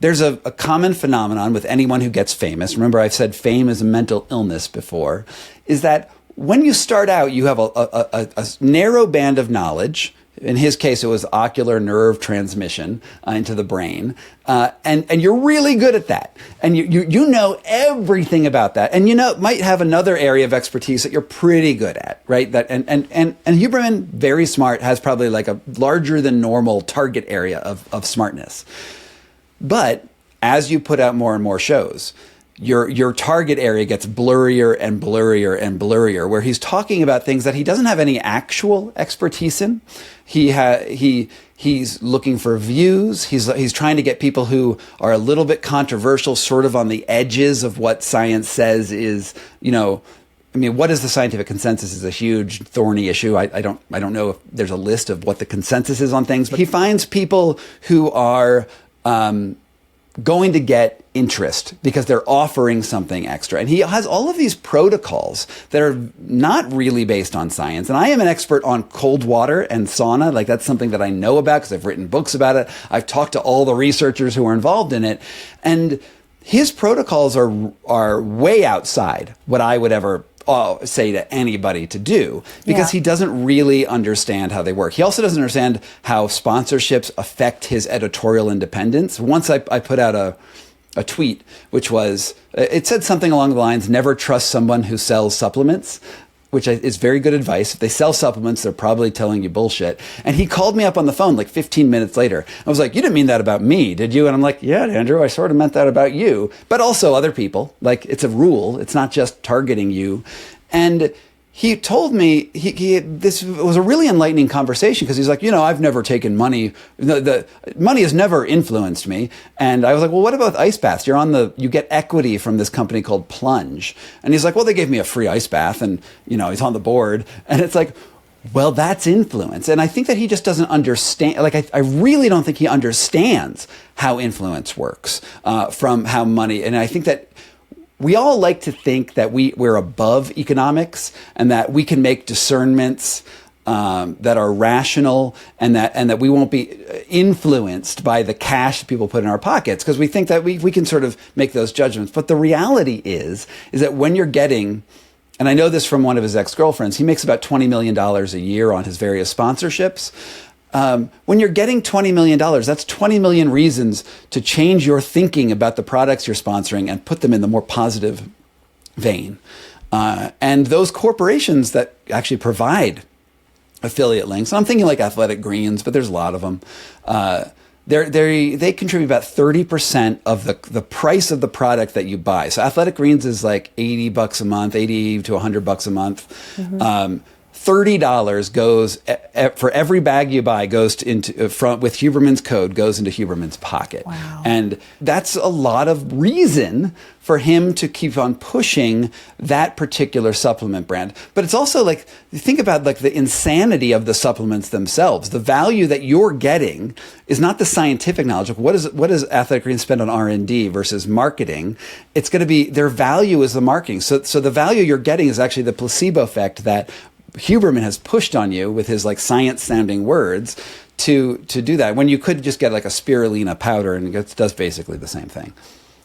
there's a common phenomenon with anyone who gets famous. Remember, I've said fame is a mental illness before, is that when you start out, you have a narrow band of knowledge. In his case, it was ocular nerve transmission into the brain. And you're really good at that. And you know everything about that. And might have another area of expertise that you're pretty good at, right? And Huberman, very smart, has probably like a larger than normal target area of smartness. But as you put out more and more shows, your target area gets blurrier and blurrier and blurrier, where he's talking about things that he doesn't have any actual expertise in. He's looking for views. He's trying to get people who are a little bit controversial, sort of on the edges of what science says is, what is the scientific consensus is a huge thorny issue. I don't know if there's a list of what the consensus is on things, but he finds people who are going to get interest because they're offering something extra. And he has all of these protocols that are not really based on science. And I am an expert on cold water and sauna. Like, that's something that I know about because I've written books about it. I've talked to all the researchers who are involved in it. And his protocols are way outside what I would ever say to anybody to do, because he doesn't really understand how they work. He also doesn't understand how sponsorships affect his editorial independence. Once I put out a tweet, which was, it said something along the lines, never trust someone who sells supplements, which is very good advice. If they sell supplements, they're probably telling you bullshit. And he called me up on the phone like 15 minutes later. I was like, you didn't mean that about me, did you? And I'm like, yeah, Andrew, I sort of meant that about you, but also other people. Like, it's a rule. It's not just targeting you. And he told me, this was a really enlightening conversation, because he's like, I've never taken money. The money has never influenced me. And I was like, well, what about ice baths? You get equity from this company called Plunge. And he's like, well, they gave me a free ice bath, and, he's on the board. And it's like, well, that's influence. And I think that he just doesn't understand. Like, I really don't think he understands how influence works from how money. And I think that we all like to think that we're above economics, and that we can make discernments that are rational, and that we won't be influenced by the cash that people put in our pockets, because we think that we can sort of make those judgments. But the reality is that when you're getting, and I know this from one of his ex-girlfriends, he makes about $20 million a year on his various sponsorships. When you're getting $20 million, that's 20 million reasons to change your thinking about the products you're sponsoring and put them in the more positive vein. And those corporations that actually provide affiliate links, and I'm thinking like Athletic Greens, but there's a lot of them, they contribute about 30% of the price of the product that you buy. So Athletic Greens is like $80 a month, $80 to $100 a month. Mm-hmm. $30 goes for every bag you buy goes into with Huberman's code goes into Huberman's pocket. Wow. And that's a lot of reason for him to keep on pushing that particular supplement brand. But it's also like, think about like the insanity of the supplements themselves. The value that you're getting is not the scientific knowledge. Like what does Athletic Greens spend on R&D versus marketing? It's going to be, their value is the marketing. So the value you're getting is actually the placebo effect that Huberman has pushed on you with his like science sounding words to do that, when you could just get like a spirulina powder and it does basically the same thing.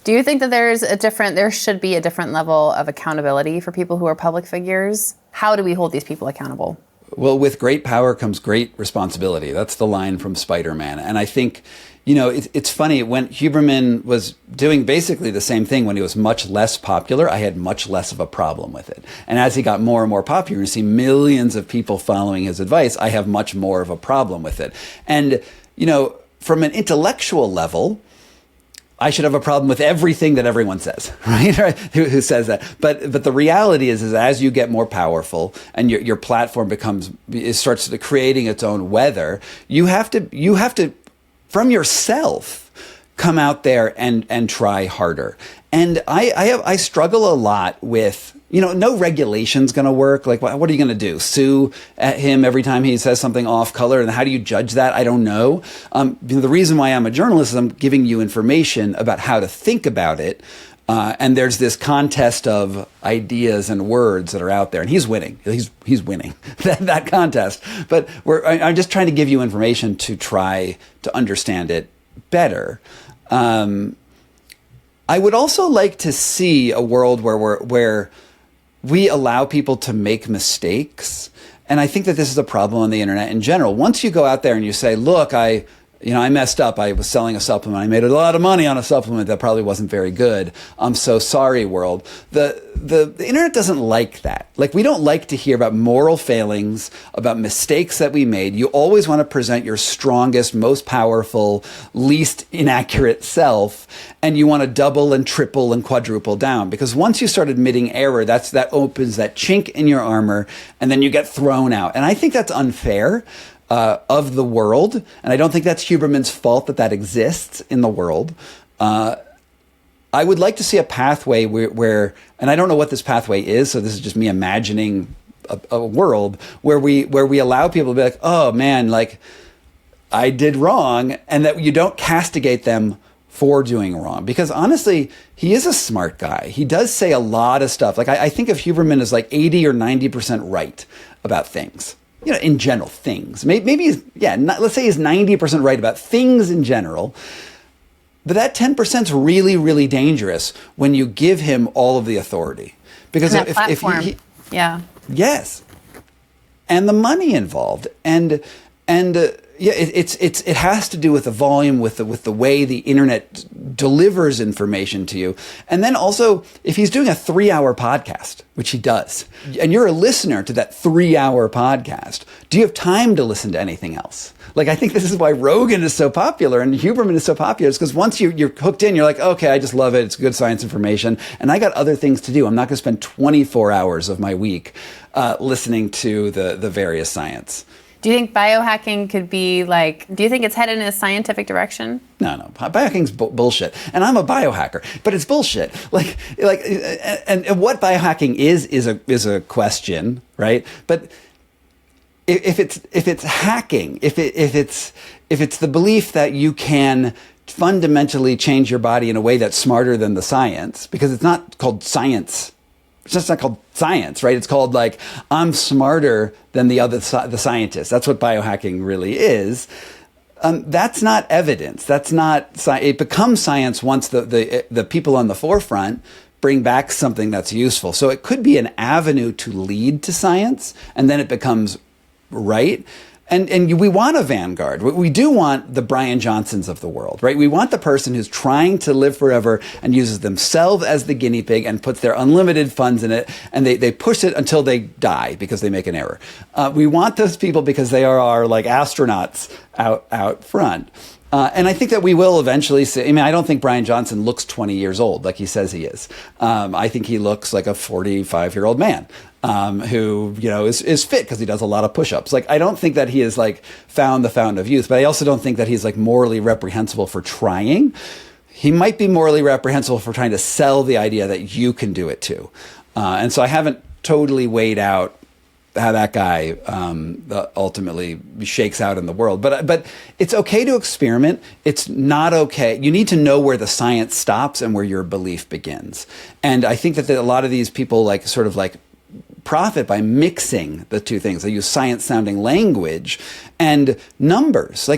Do you think that there should be a different level of accountability for people who are public figures? How do we hold these people accountable? Well, with great power comes great responsibility. That's the line from Spider-Man. And I think, it's funny, when Huberman was doing basically the same thing when he was much less popular, I had much less of a problem with it. And as he got more and more popular, you see millions of people following his advice, I have much more of a problem with it. And, from an intellectual level, I should have a problem with everything that everyone says, right? Who says that? But the reality is as you get more powerful and your platform starts creating its own weather, you have to from yourself come out there and try harder. And I struggle a lot with, no regulation's going to work. Like, what are you going to do? Sue at him every time he says something off color? And how do you judge that? I don't know. The reason why I'm a journalist is I'm giving you information about how to think about it. And there's this contest of ideas and words that are out there, and he's winning. He's winning that contest. But I'm just trying to give you information to try to understand it better. I would also like to see a world where we allow people to make mistakes. And I think that this is a problem on the internet in general. Once you go out there and you say, look, I messed up. I was selling a supplement. I made a lot of money on a supplement that probably wasn't very good. I'm so sorry, world. The internet doesn't like that. Like, we don't like to hear about moral failings, about mistakes that we made. You always want to present your strongest, most powerful, least inaccurate self, and you want to double and triple and quadruple down. Because once you start admitting error, that opens that chink in your armor, and then you get thrown out. And I think that's unfair. Of the world, and I don't think that's Huberman's fault that exists in the world. I would like to see a pathway where, and I don't know what this pathway is, so this is just me imagining a world where we allow people to be like, oh man, like I did wrong, and that you don't castigate them for doing wrong. Because honestly, he is a smart guy. He does say a lot of stuff. Like I think of Huberman as like 80 or 90% right about things. In general, things. Maybe let's say he's 90% right about things in general. But that 10% is really, really dangerous when you give him all of the authority. Because if he, yes. And the money involved. And it has to do with the volume, with the way the internet delivers information to you. And then also, if he's doing a 3-hour podcast, which he does, and you're a listener to that 3-hour podcast, do you have time to listen to anything else? Like, I think this is why Rogan is so popular and Huberman is so popular. It's because once you're hooked in, you're like, okay, I just love it. It's good science information. And I got other things to do. I'm not going to spend 24 hours of my week listening to the various science. Do you think biohacking could be do you think it's headed in a scientific direction? No. Biohacking's bullshit. And I'm a biohacker, but it's bullshit. And what biohacking is a question, right? But if it's hacking, if it's the belief that you can fundamentally change your body in a way that's smarter than the science, because it's not called science. It's just not called science, right? It's called I'm smarter than the scientists. That's what biohacking really is. That's not evidence. That's not it becomes science once the people on the forefront bring back something that's useful. So it could be an avenue to lead to science, and then it becomes right. And we want a vanguard. We do want the Brian Johnsons of the world, right? We want the person who's trying to live forever and uses themselves as the guinea pig and puts their unlimited funds in it, and they push it until they die because they make an error. We want those people because they are our astronauts out front. And I think that we will eventually see. I mean, I don't think Brian Johnson looks 20 years old like he says he is. I think he looks like a 45-year-old man who, is fit because he does a lot of push-ups. Like, I don't think that he has like found the fountain of youth, but I also don't think that he's like morally reprehensible for trying. He might be morally reprehensible for trying to sell the idea that you can do it too. And so I haven't totally weighed out how that guy ultimately shakes out in the world. But it's okay to experiment. It's not okay. You need to know where the science stops and where your belief begins. And I think that a lot of these people sort of profit by mixing the two things. They use science-sounding language and numbers.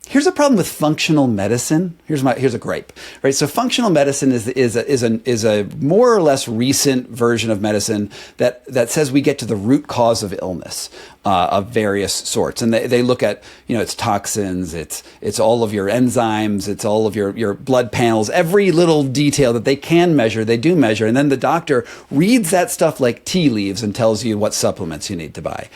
Here's a problem with functional medicine. Here's a gripe, right? So functional medicine is a more or less recent version of medicine that says we get to the root cause of illness of various sorts, and they look at it's toxins, it's all of your enzymes, it's all of your blood panels, every little detail that they can measure, they do measure, and then the doctor reads that stuff like tea leaves and tells you what supplements you need to buy.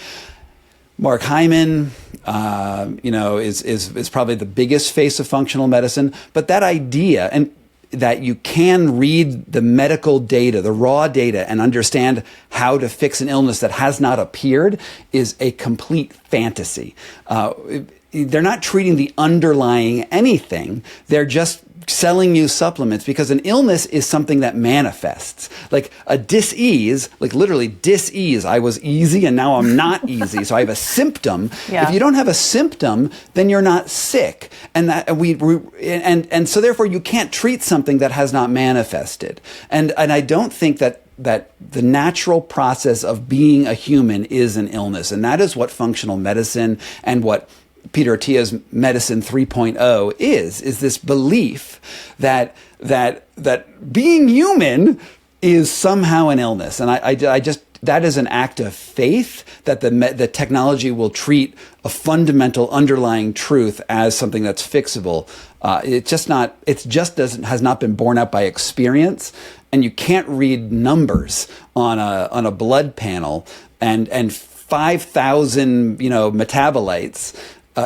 Mark Hyman, is probably the biggest face of functional medicine. But that idea, and that you can read the medical data, the raw data, and understand how to fix an illness that has not appeared, is a complete fantasy. They're not treating the underlying anything. They're just selling you supplements, because an illness is something that manifests. Like a dis-ease, literally dis-ease. I was easy and now I'm not easy. So I have a symptom. Yeah. If you don't have a symptom, then you're not sick. And so therefore you can't treat something that has not manifested. And I don't think that the natural process of being a human is an illness. And that is what functional medicine and what Peter Attia's Medicine 3.0 is this belief that being human is somehow an illness. And I just, that is an act of faith that the technology will treat a fundamental underlying truth as something that's fixable. Has not been borne out by experience, and you can't read numbers on a blood panel and 5,000 metabolites.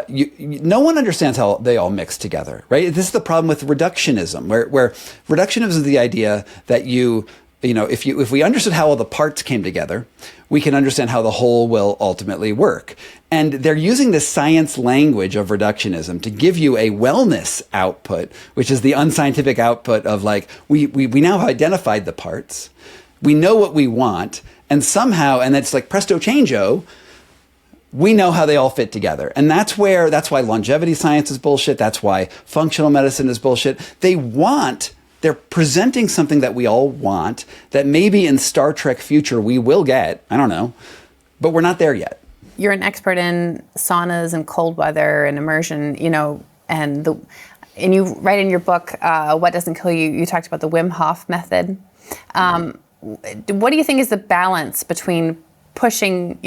No one understands how they all mix together, right? This is the problem with reductionism, where reductionism is the idea that if we understood how all the parts came together, we can understand how the whole will ultimately work. And they're using this science language of reductionism to give you a wellness output, which is the unscientific output of we now have identified the parts, we know what we want, and somehow, and it's like presto changeo, we know how they all fit together. And that's why longevity science is bullshit. That's why functional medicine is bullshit. They're presenting something that we all want, that maybe in Star Trek future we will get. I don't know. But we're not there yet. You're an expert in saunas and cold weather and immersion, and you write in your book, What Doesn't Kill You, you talked about the Wim Hof method. What do you think is the balance between pushing,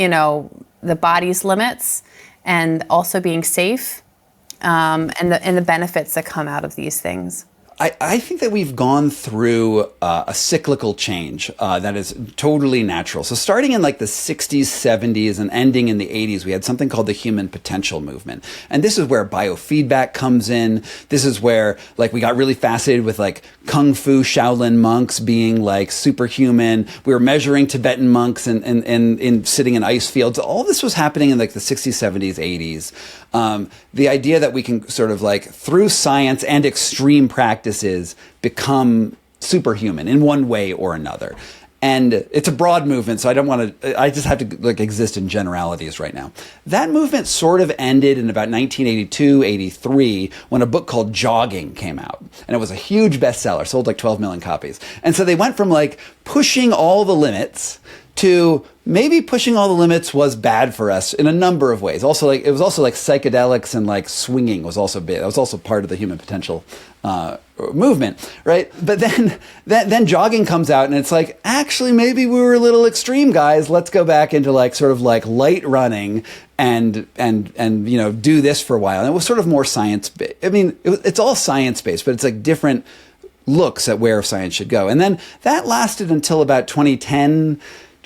the body's limits and also being safe, and the benefits that come out of these things? I think that we've gone through a cyclical change that is totally natural. So starting in the 60s, 70s, and ending in the 80s, we had something called the human potential movement. And this is where biofeedback comes in. This is where we got really fascinated with Kung Fu Shaolin monks being superhuman. We were measuring Tibetan monks and sitting in ice fields. All this was happening in the 60s, 70s, 80s. The idea that we can sort of through science and extreme practices become superhuman in one way or another. And it's a broad movement, so I just have to exist in generalities right now. That movement sort of ended in about 1982, 83, when a book called Jogging came out. And it was a huge bestseller, sold 12 million copies. And so they went from pushing all the limits to maybe pushing all the limits was bad for us in a number of ways. Also, it was also psychedelics and swinging was also big. That was also part of the human potential movement, right? But then jogging comes out, and it's actually maybe we were a little extreme, guys. Let's go back into light running and do this for a while. And it was sort of more science based. I mean, it's all science based, but it's different looks at where science should go. And then that lasted until about 2010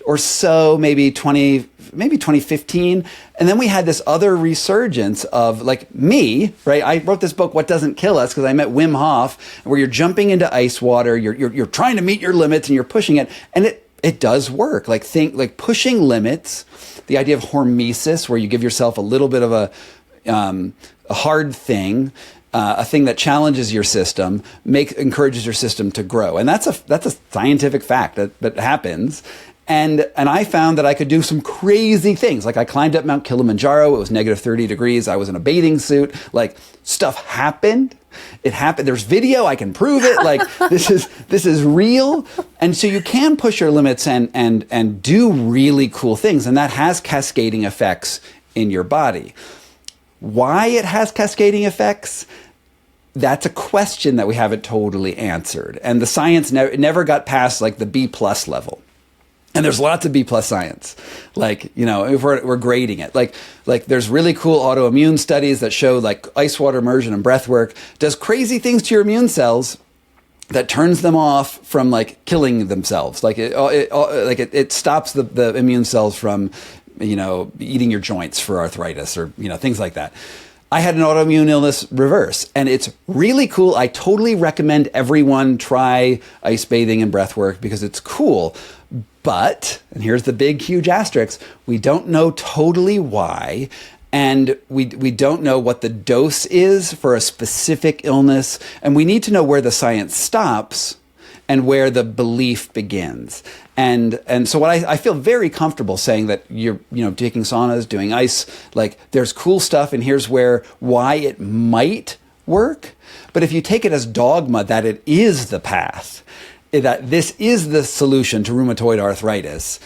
or so, maybe 2015. And then we had this other resurgence of like me, right? I wrote this book, What Doesn't Kill Us, because I met Wim Hof, where you're jumping into ice water, you're trying to meet your limits and you're pushing it. And it does work. Like pushing limits, the idea of hormesis, where you give yourself a little bit of a hard thing, a thing that challenges your system, encourages your system to grow. And that's a scientific fact that happens. And I found that I could do some crazy things. Like I climbed up Mount Kilimanjaro. It was negative 30 degrees. I was in a bathing suit. Like stuff happened. It happened. There's video. I can prove it. Like this is real. And so you can push your limits and do really cool things. And that has cascading effects in your body. Why it has cascading effects? That's a question that we haven't totally answered. And the science never got past like the B+ level. And there's lots of B+ science, like, you know, if we're grading it, like there's really cool autoimmune studies that show like ice water immersion and breath work does crazy things to your immune cells that turns them off from like killing themselves. Like it stops the immune cells from, you know, eating your joints for arthritis or, you know, things like that. I had an autoimmune illness reverse, and it's really cool. I totally recommend everyone try ice bathing and breath work because it's cool. But, and here's the big, huge asterisk, we don't know totally why, and we don't know what the dose is for a specific illness, and we need to know where the science stops and where the belief begins. And so what I feel very comfortable saying that you're, you know, taking saunas, doing ice, like there's cool stuff, and here's why it might work. But if you take it as dogma that it is the path, that this is the solution to rheumatoid arthritis,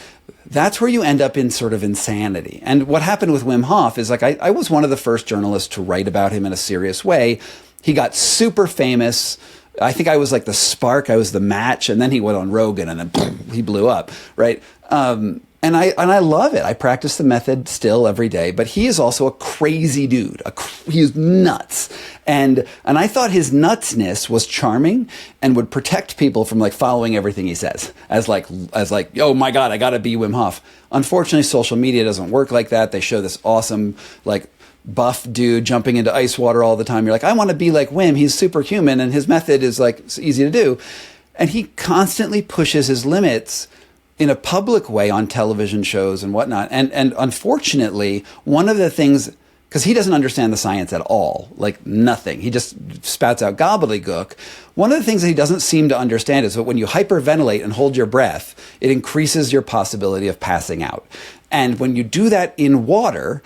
that's where you end up in sort of insanity. And what happened with Wim Hof is like, I was one of the first journalists to write about him in a serious way. He got super famous. I think I was like the spark, I was the match, and then he went on Rogan and then he blew up, right? And I love it. I practice the method still every day, but he is also a crazy dude. He's nuts. And I thought his nutsness was charming and would protect people from like following everything he says as like, oh my God, I gotta be Wim Hof. Unfortunately, social media doesn't work like that. They show this awesome, like, buff dude jumping into ice water all the time. You're like, I want to be like Wim. He's superhuman and his method is like easy to do. And he constantly pushes his limits in a public way on television shows and whatnot. And unfortunately, one of the things, because he doesn't understand the science at all, like nothing. He just spouts out gobbledygook. One of the things that he doesn't seem to understand is that when you hyperventilate and hold your breath, it increases your possibility of passing out. And when you do that in water,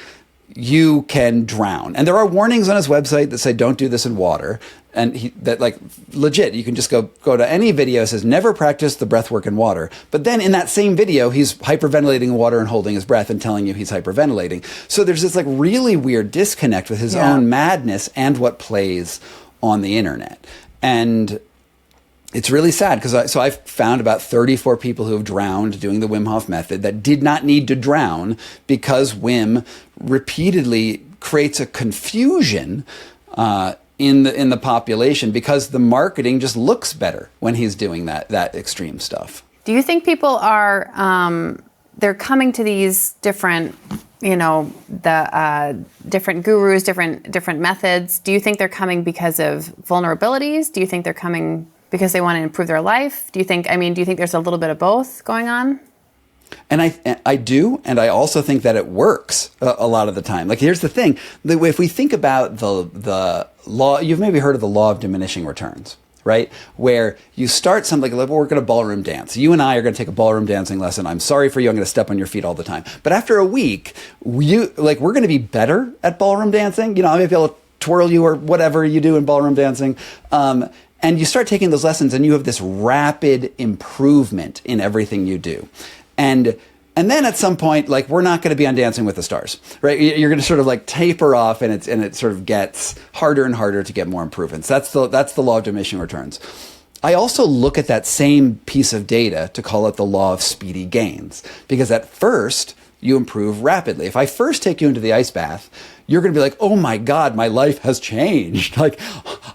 you can drown. And there are warnings on his website that say don't do this in water. And that like legit, you can just go to any video that says never practice the breath work in water. But then in that same video, he's hyperventilating in water and holding his breath and telling you he's hyperventilating. So there's this like really weird disconnect with his own madness and what plays on the internet. And it's really sad because I've found about 34 people who have drowned doing the Wim Hof method that did not need to drown because Wim repeatedly creates a confusion in the population because the marketing just looks better when he's doing that extreme stuff. Do you think people are they're coming to these different, you know, the different gurus, different methods? Do you think they're coming because of vulnerabilities? Do you think they're coming because they want to improve their life? Do you think there's a little bit of both going on? And I do, and I also think that it works a lot of the time. Like, here's the thing. If we think about the law, you've maybe heard of the law of diminishing returns, right? Where you start something like, we're going to ballroom dance. You and I are going to take a ballroom dancing lesson. I'm sorry for you. I'm going to step on your feet all the time. But after a week, we're going to be better at ballroom dancing. You know, I may be able to twirl you or whatever you do in ballroom dancing. And you start taking those lessons and you have this rapid improvement in everything you do. And then at some point, like, we're not going to be on Dancing with the Stars, right? You're going to sort of like taper off and it sort of gets harder and harder to get more improvements. That's the law of diminishing returns. I also look at that same piece of data to call it the law of speedy gains, because at first you improve rapidly. If I first take you into the ice bath, you're going to be like, oh my God, my life has changed. Like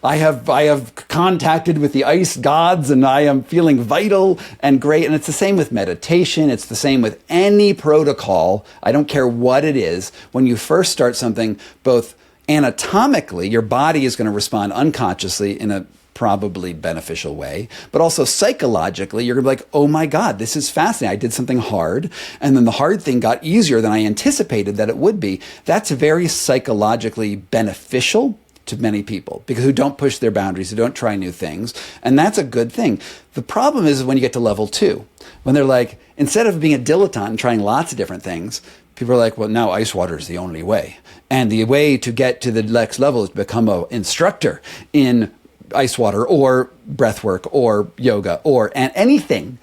I have contacted with the ice gods and I am feeling vital and great. And it's the same with meditation. It's the same with any protocol. I don't care what it is. When you first start something, both anatomically, your body is going to respond unconsciously in a probably beneficial way, but also psychologically, you're gonna be like, oh my God, this is fascinating. I did something hard, and then the hard thing got easier than I anticipated that it would be. That's very psychologically beneficial to many people because who don't push their boundaries, who don't try new things, and that's a good thing. The problem is when you get to level 2, when they're like, instead of being a dilettante and trying lots of different things, people are like, well, now ice water is the only way. And the way to get to the next level is to become an instructor in ice water or breath work or yoga or anything.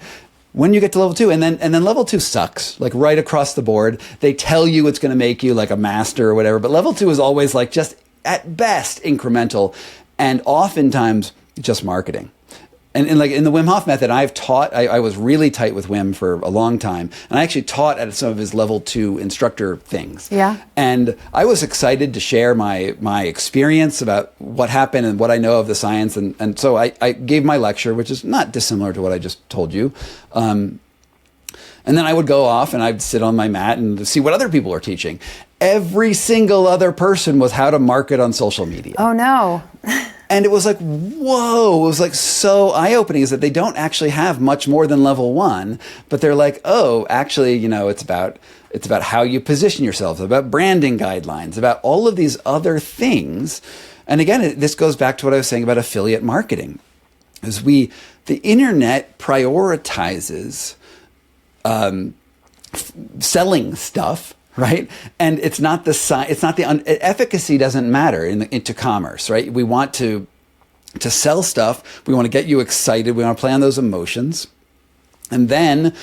When you get to level 2, and then level 2 sucks, like right across the board. They tell you it's going to make you like a master or whatever, but level 2 is always like just at best incremental and oftentimes just marketing. And like in the Wim Hof method, I've taught, I was really tight with Wim for a long time. And I actually taught at some of his level 2 instructor things. Yeah. And I was excited to share my experience about what happened and what I know of the science. And so I gave my lecture, which is not dissimilar to what I just told you. And then I would go off and I'd sit on my mat and see what other people were teaching. Every single other person was how to market on social media. Oh, no. And it was like, whoa, it was like so eye-opening is that they don't actually have much more than level 1, but they're like, oh, actually, you know, it's about how you position yourself, about branding guidelines, about all of these other things. And again, this goes back to what I was saying about affiliate marketing. Is the internet prioritizes selling stuff, right? And it's not efficacy doesn't matter into commerce, right? We want to sell stuff. We want to get you excited. We want to play on those emotions. And then,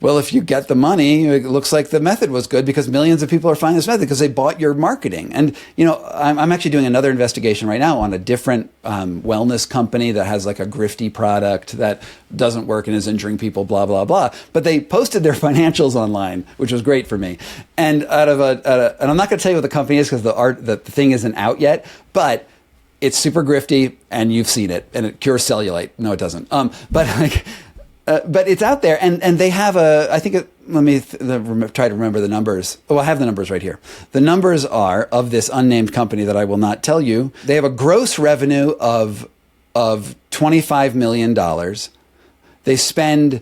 well, if you get the money, it looks like the method was good because millions of people are finding this method because they bought your marketing. And, you know, I'm actually doing another investigation right now on a different wellness company that has like a grifty product that doesn't work and is injuring people, blah, blah, blah. But they posted their financials online, which was great for me. And and I'm not going to tell you what the company is because the thing isn't out yet, but it's super grifty and you've seen it and it cures cellulite. No, it doesn't. But it's out there, and they have let me try to remember the numbers. Oh, I have the numbers right here. The numbers are, of this unnamed company that I will not tell you, they have a gross revenue of $25 million. They spend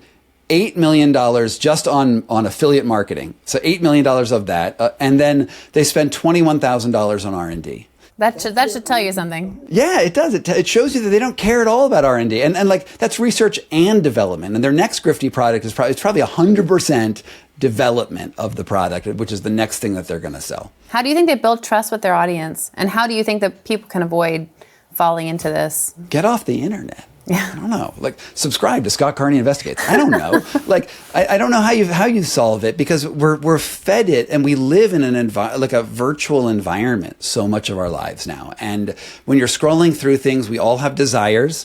$8 million just on affiliate marketing. So $8 million of that. And then they spend $21,000 on R&D. That should tell you something. Yeah, it does. It shows you that they don't care at all about R&D. And like, that's research and development. And their next grifty product is probably 100% development of the product, which is the next thing that they're going to sell. How do you think they build trust with their audience? And how do you think that people can avoid falling into this? Get off the internet. Yeah. I don't know. Like, subscribe to Scott Carney Investigates. I don't know. Like, I don't know how you solve it because we're fed it and we live in like a virtual environment so much of our lives now. And when you're scrolling through things, we all have desires.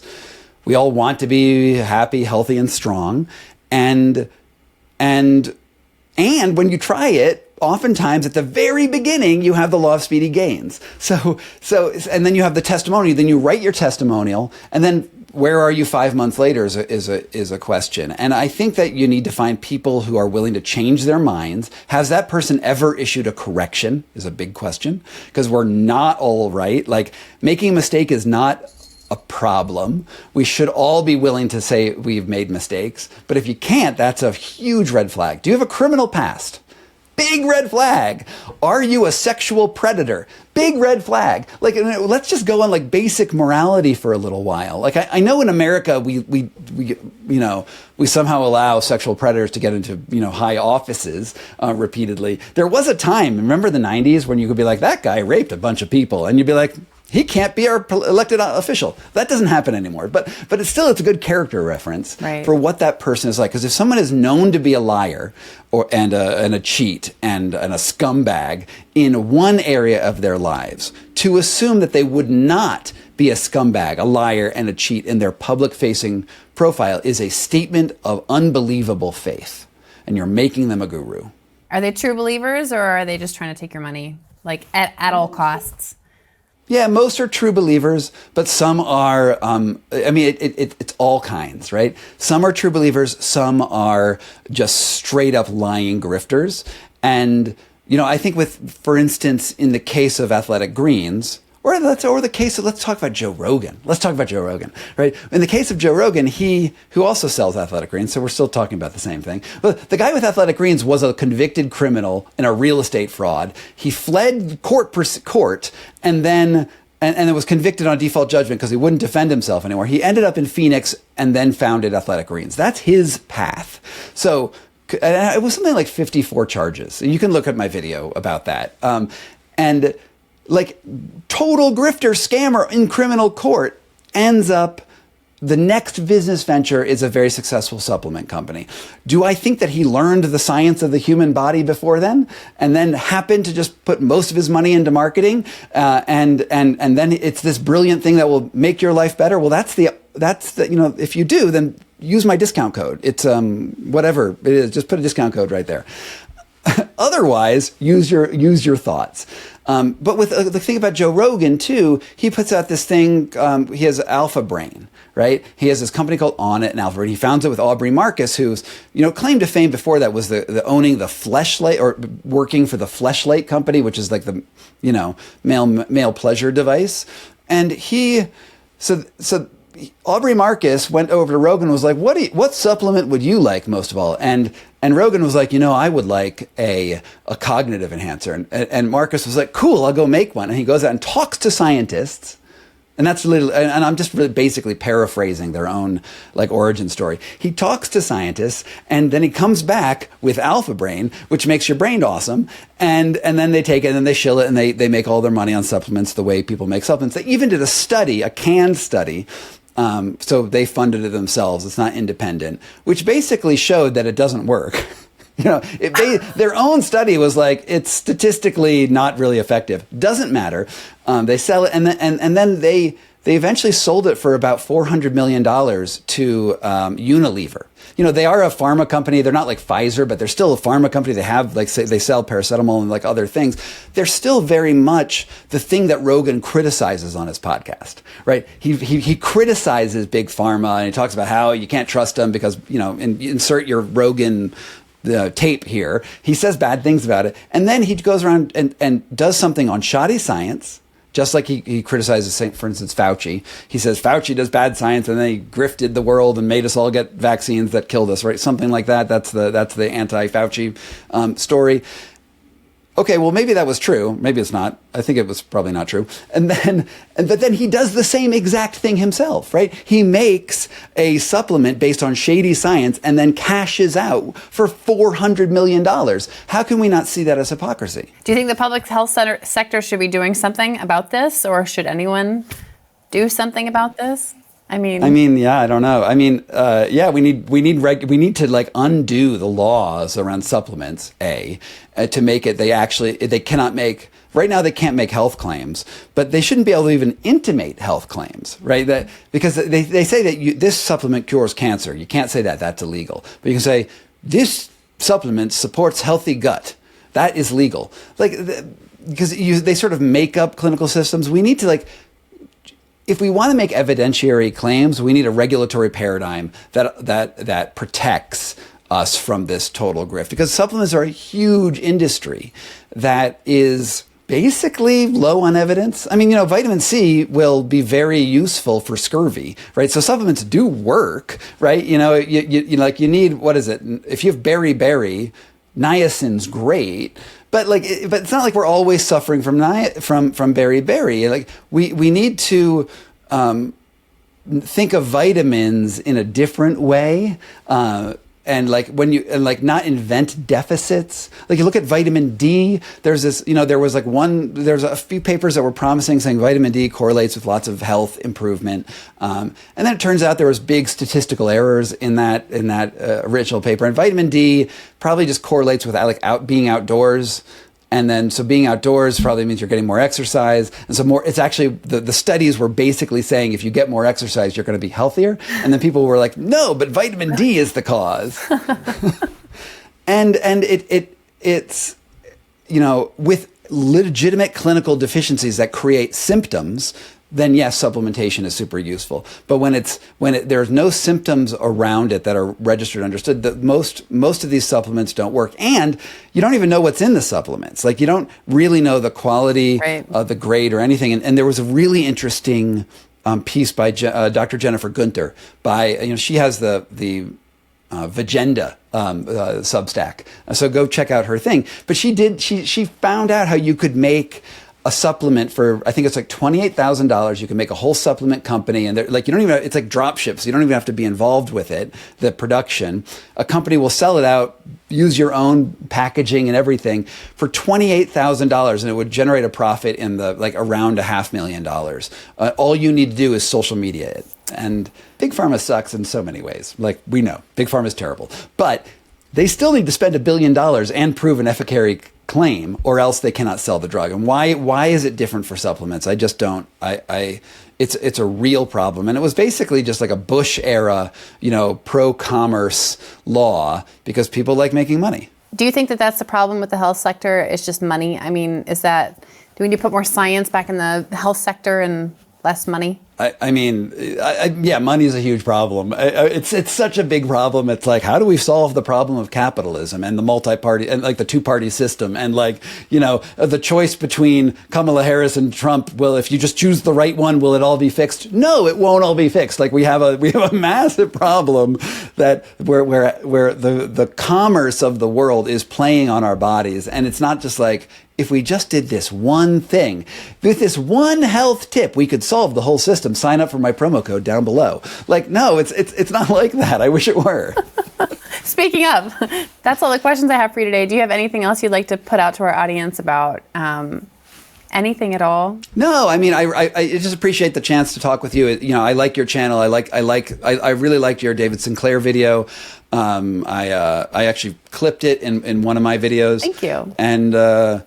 We all want to be happy, healthy, and strong. And when you try it, oftentimes at the very beginning, you have the law of speedy gains. So, and then you have the testimonial. Then you write your testimonial, and then where are you 5 months later is a question. And I think that you need to find people who are willing to change their minds. Has that person ever issued a correction is a big question, because we're not all right. Like, making a mistake is not a problem. We should all be willing to say we've made mistakes. But if you can't, that's a huge red flag. Do you have a criminal past? Big red flag. Are you a sexual predator? Big red flag. Like, let's just go on like basic morality for a little while. Like, I know in America we somehow allow sexual predators to get into high offices repeatedly. There was a time, remember the 90s, when you could be like, that guy raped a bunch of people, and you'd be like, he can't be our elected official. That doesn't happen anymore. But it's a good character reference for what that person is like. Because if someone is known to be a liar and a cheat and a scumbag in one area of their lives, to assume that they would not be a scumbag, a liar, and a cheat in their public-facing profile is a statement of unbelievable faith. And you're making them a guru. Are they true believers, or are they just trying to take your money? like at all costs. Yeah, most are true believers, but some are, it's all kinds, right? Some are true believers, some are just straight up lying grifters. And, I think for instance, in the case of Athletic Greens, let's talk about Joe Rogan. Let's talk about Joe Rogan, right? In the case of Joe Rogan, who also sells Athletic Greens, so we're still talking about the same thing. But the guy with Athletic Greens was a convicted criminal in a real estate fraud. He fled court and then and was convicted on default judgment because he wouldn't defend himself anymore. He ended up in Phoenix and then founded Athletic Greens. That's his path. So it was something like 54 charges. You can look at my video about that. And like total grifter scammer in criminal court ends up, the next business venture is a very successful supplement company. Do I think that he learned the science of the human body before then and then happened to just put most of his money into marketing and then it's this brilliant thing that will make your life better? Well, that's the if you do, then use my discount code. It's whatever it is, just put a discount code right there. Otherwise, use your thoughts. But with the thing about Joe Rogan too, he puts out this thing. He has Alpha Brain, right? He has this company called Onnit and Alpha Brain. He founds it with Aubrey Marcus, whose claim to fame before that was the owning the Fleshlight or working for the Fleshlight company, which is like the male pleasure device. And so Aubrey Marcus went over to Rogan and was like, what supplement would you like most of all? And Rogan was like, I would like a cognitive enhancer. And Marcus was like, cool, I'll go make one. And he goes out and talks to scientists. And that's and I'm just really basically paraphrasing their own origin story. He talks to scientists and then he comes back with Alpha Brain, which makes your brain awesome. And then they take it and they shill it and they make all their money on supplements the way people make supplements. They even did a canned study. So they funded it themselves. It's not independent, which basically showed that it doesn't work. Their own study was like, it's statistically not really effective. Doesn't matter. They sell it, and then they eventually sold it for about $400 million to Unilever. They are a pharma company. They're not like Pfizer, but they're still a pharma company. They have they sell paracetamol and other things. They're still very much the thing that Rogan criticizes on his podcast, right? He criticizes big pharma and he talks about how you can't trust them because insert your Rogan tape here. He says bad things about it, and then he goes around and does something on shoddy science. Just like he criticizes, for instance, Fauci. He says Fauci does bad science and then he grifted the world and made us all get vaccines that killed us, right? Something like that. That's the anti-Fauci story. Okay, well, maybe that was true. Maybe it's not. I think it was probably not true. But then he does the same exact thing himself, right? He makes a supplement based on shady science and then cashes out for $400 million. How can we not see that as hypocrisy? Do you think the public health sector should be doing something about this, or should anyone do something about this? I mean, yeah, I don't know. We need to undo the laws around supplements, to make it, they cannot make, right now they can't make health claims, but they shouldn't be able to even intimate health claims, right? Because they say that this supplement cures cancer. You can't say that, that's illegal. But you can say, this supplement supports healthy gut. That is legal. Because they sort of make up clinical systems. We need to if we want to make evidentiary claims, we need a regulatory paradigm that protects us from this total grift. Because supplements are a huge industry that is basically low on evidence. Vitamin C will be very useful for scurvy, right? So supplements do work, right? You need, what is it? If you have beriberi, niacin's great. But it's not like we're always suffering from beriberi. We need to think of vitamins in a different way, and not invent deficits. You look at vitamin D. There's this. There's a few papers that were promising, saying vitamin D correlates with lots of health improvement, and then it turns out there was big statistical errors in that original paper. And vitamin D probably just correlates with being outdoors. And then, so being outdoors probably means you're getting more exercise. And so it's actually, the studies were basically saying if you get more exercise, you're going to be healthier. And then people were like, no, but vitamin D is the cause. and it's, legitimate clinical deficiencies that create symptoms, then yes, supplementation is super useful. But when there's no symptoms around it that are registered, understood, that most of these supplements don't work, and you don't even know what's in the supplements. Like, you don't really know the quality, the grade, or anything. And there was a really interesting piece by Dr. Jennifer Gunter. She has the Vagenda Substack. So go check out her thing. But she found out how you could make a supplement for, I think it's like $28,000. You can make a whole supplement company, and like, you don't even, it's like drop ships. You don't even have to be involved with it, the production. A company will sell it out, use your own packaging and everything for $28,000, and it would generate a profit in the like around $500,000. All you need to do is social media it. And Big Pharma sucks in so many ways. Like, we know Big Pharma is terrible, but they still need to spend $1 billion and prove an efficacious claim, or else they cannot sell the drug. And why is it different for supplements? I just don't. It's a real problem, and it was basically just like a Bush era, pro-commerce law, because people like making money. Do you think that that's the problem with the health sector? It's just money. I mean, do we need to put more science back in the health sector and less money? Yeah, money is a huge problem. It's such a big problem. It's like, how do we solve the problem of capitalism and the multi-party and like the two-party system, and like, the choice between Kamala Harris and Trump? Well, if you just choose the right one, will it all be fixed? No, it won't all be fixed. Like, we have a massive problem that where the commerce of the world is playing on our bodies, and it's not just like, if we just did this one thing, with this one health tip, we could solve the whole system. Sign up for my promo code down below. Like, no, it's not like that. I wish it were. Speaking of, that's all the questions I have for you today. Do you have anything else you'd like to put out to our audience about anything at all? No, I just appreciate the chance to talk with you. I like your channel. I really liked your David Sinclair video. I actually clipped it in one of my videos. Thank you. And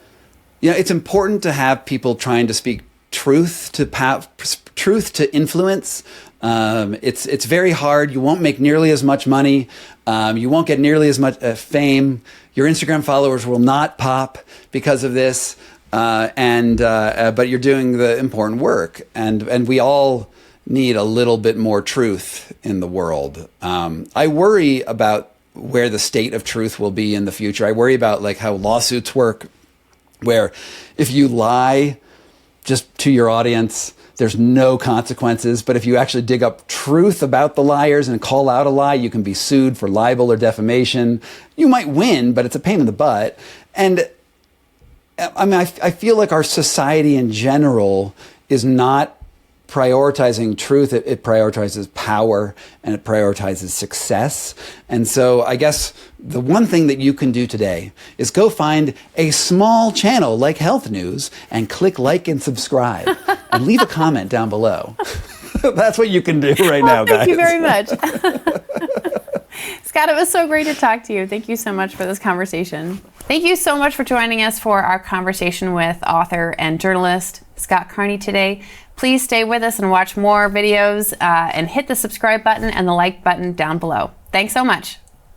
it's important to have people trying to speak truth to influence. It's very hard. You won't make nearly as much money. You won't get nearly as much fame. Your Instagram followers will not pop because of this. But you're doing the important work, and we all need a little bit more truth in the world. I worry about where the state of truth will be in the future. I worry about like how lawsuits work, where if you lie just to your audience, there's no consequences. But if you actually dig up truth about the liars and call out a lie, you can be sued for libel or defamation. You might win, but it's a pain in the butt. And I feel like our society in general is not prioritizing truth. It prioritizes power, and it prioritizes success. And so I guess the one thing that you can do today is go find a small channel like Healthnews and click like and subscribe and leave a comment down below. That's what you can do right now, guys. Thank you very much. Scott, it was so great to talk to you. Thank you so much for this conversation. Thank you so much for joining us for our conversation with author and journalist Scott Carney today. Please stay with us and watch more videos and hit the subscribe button and the like button down below. Thanks so much.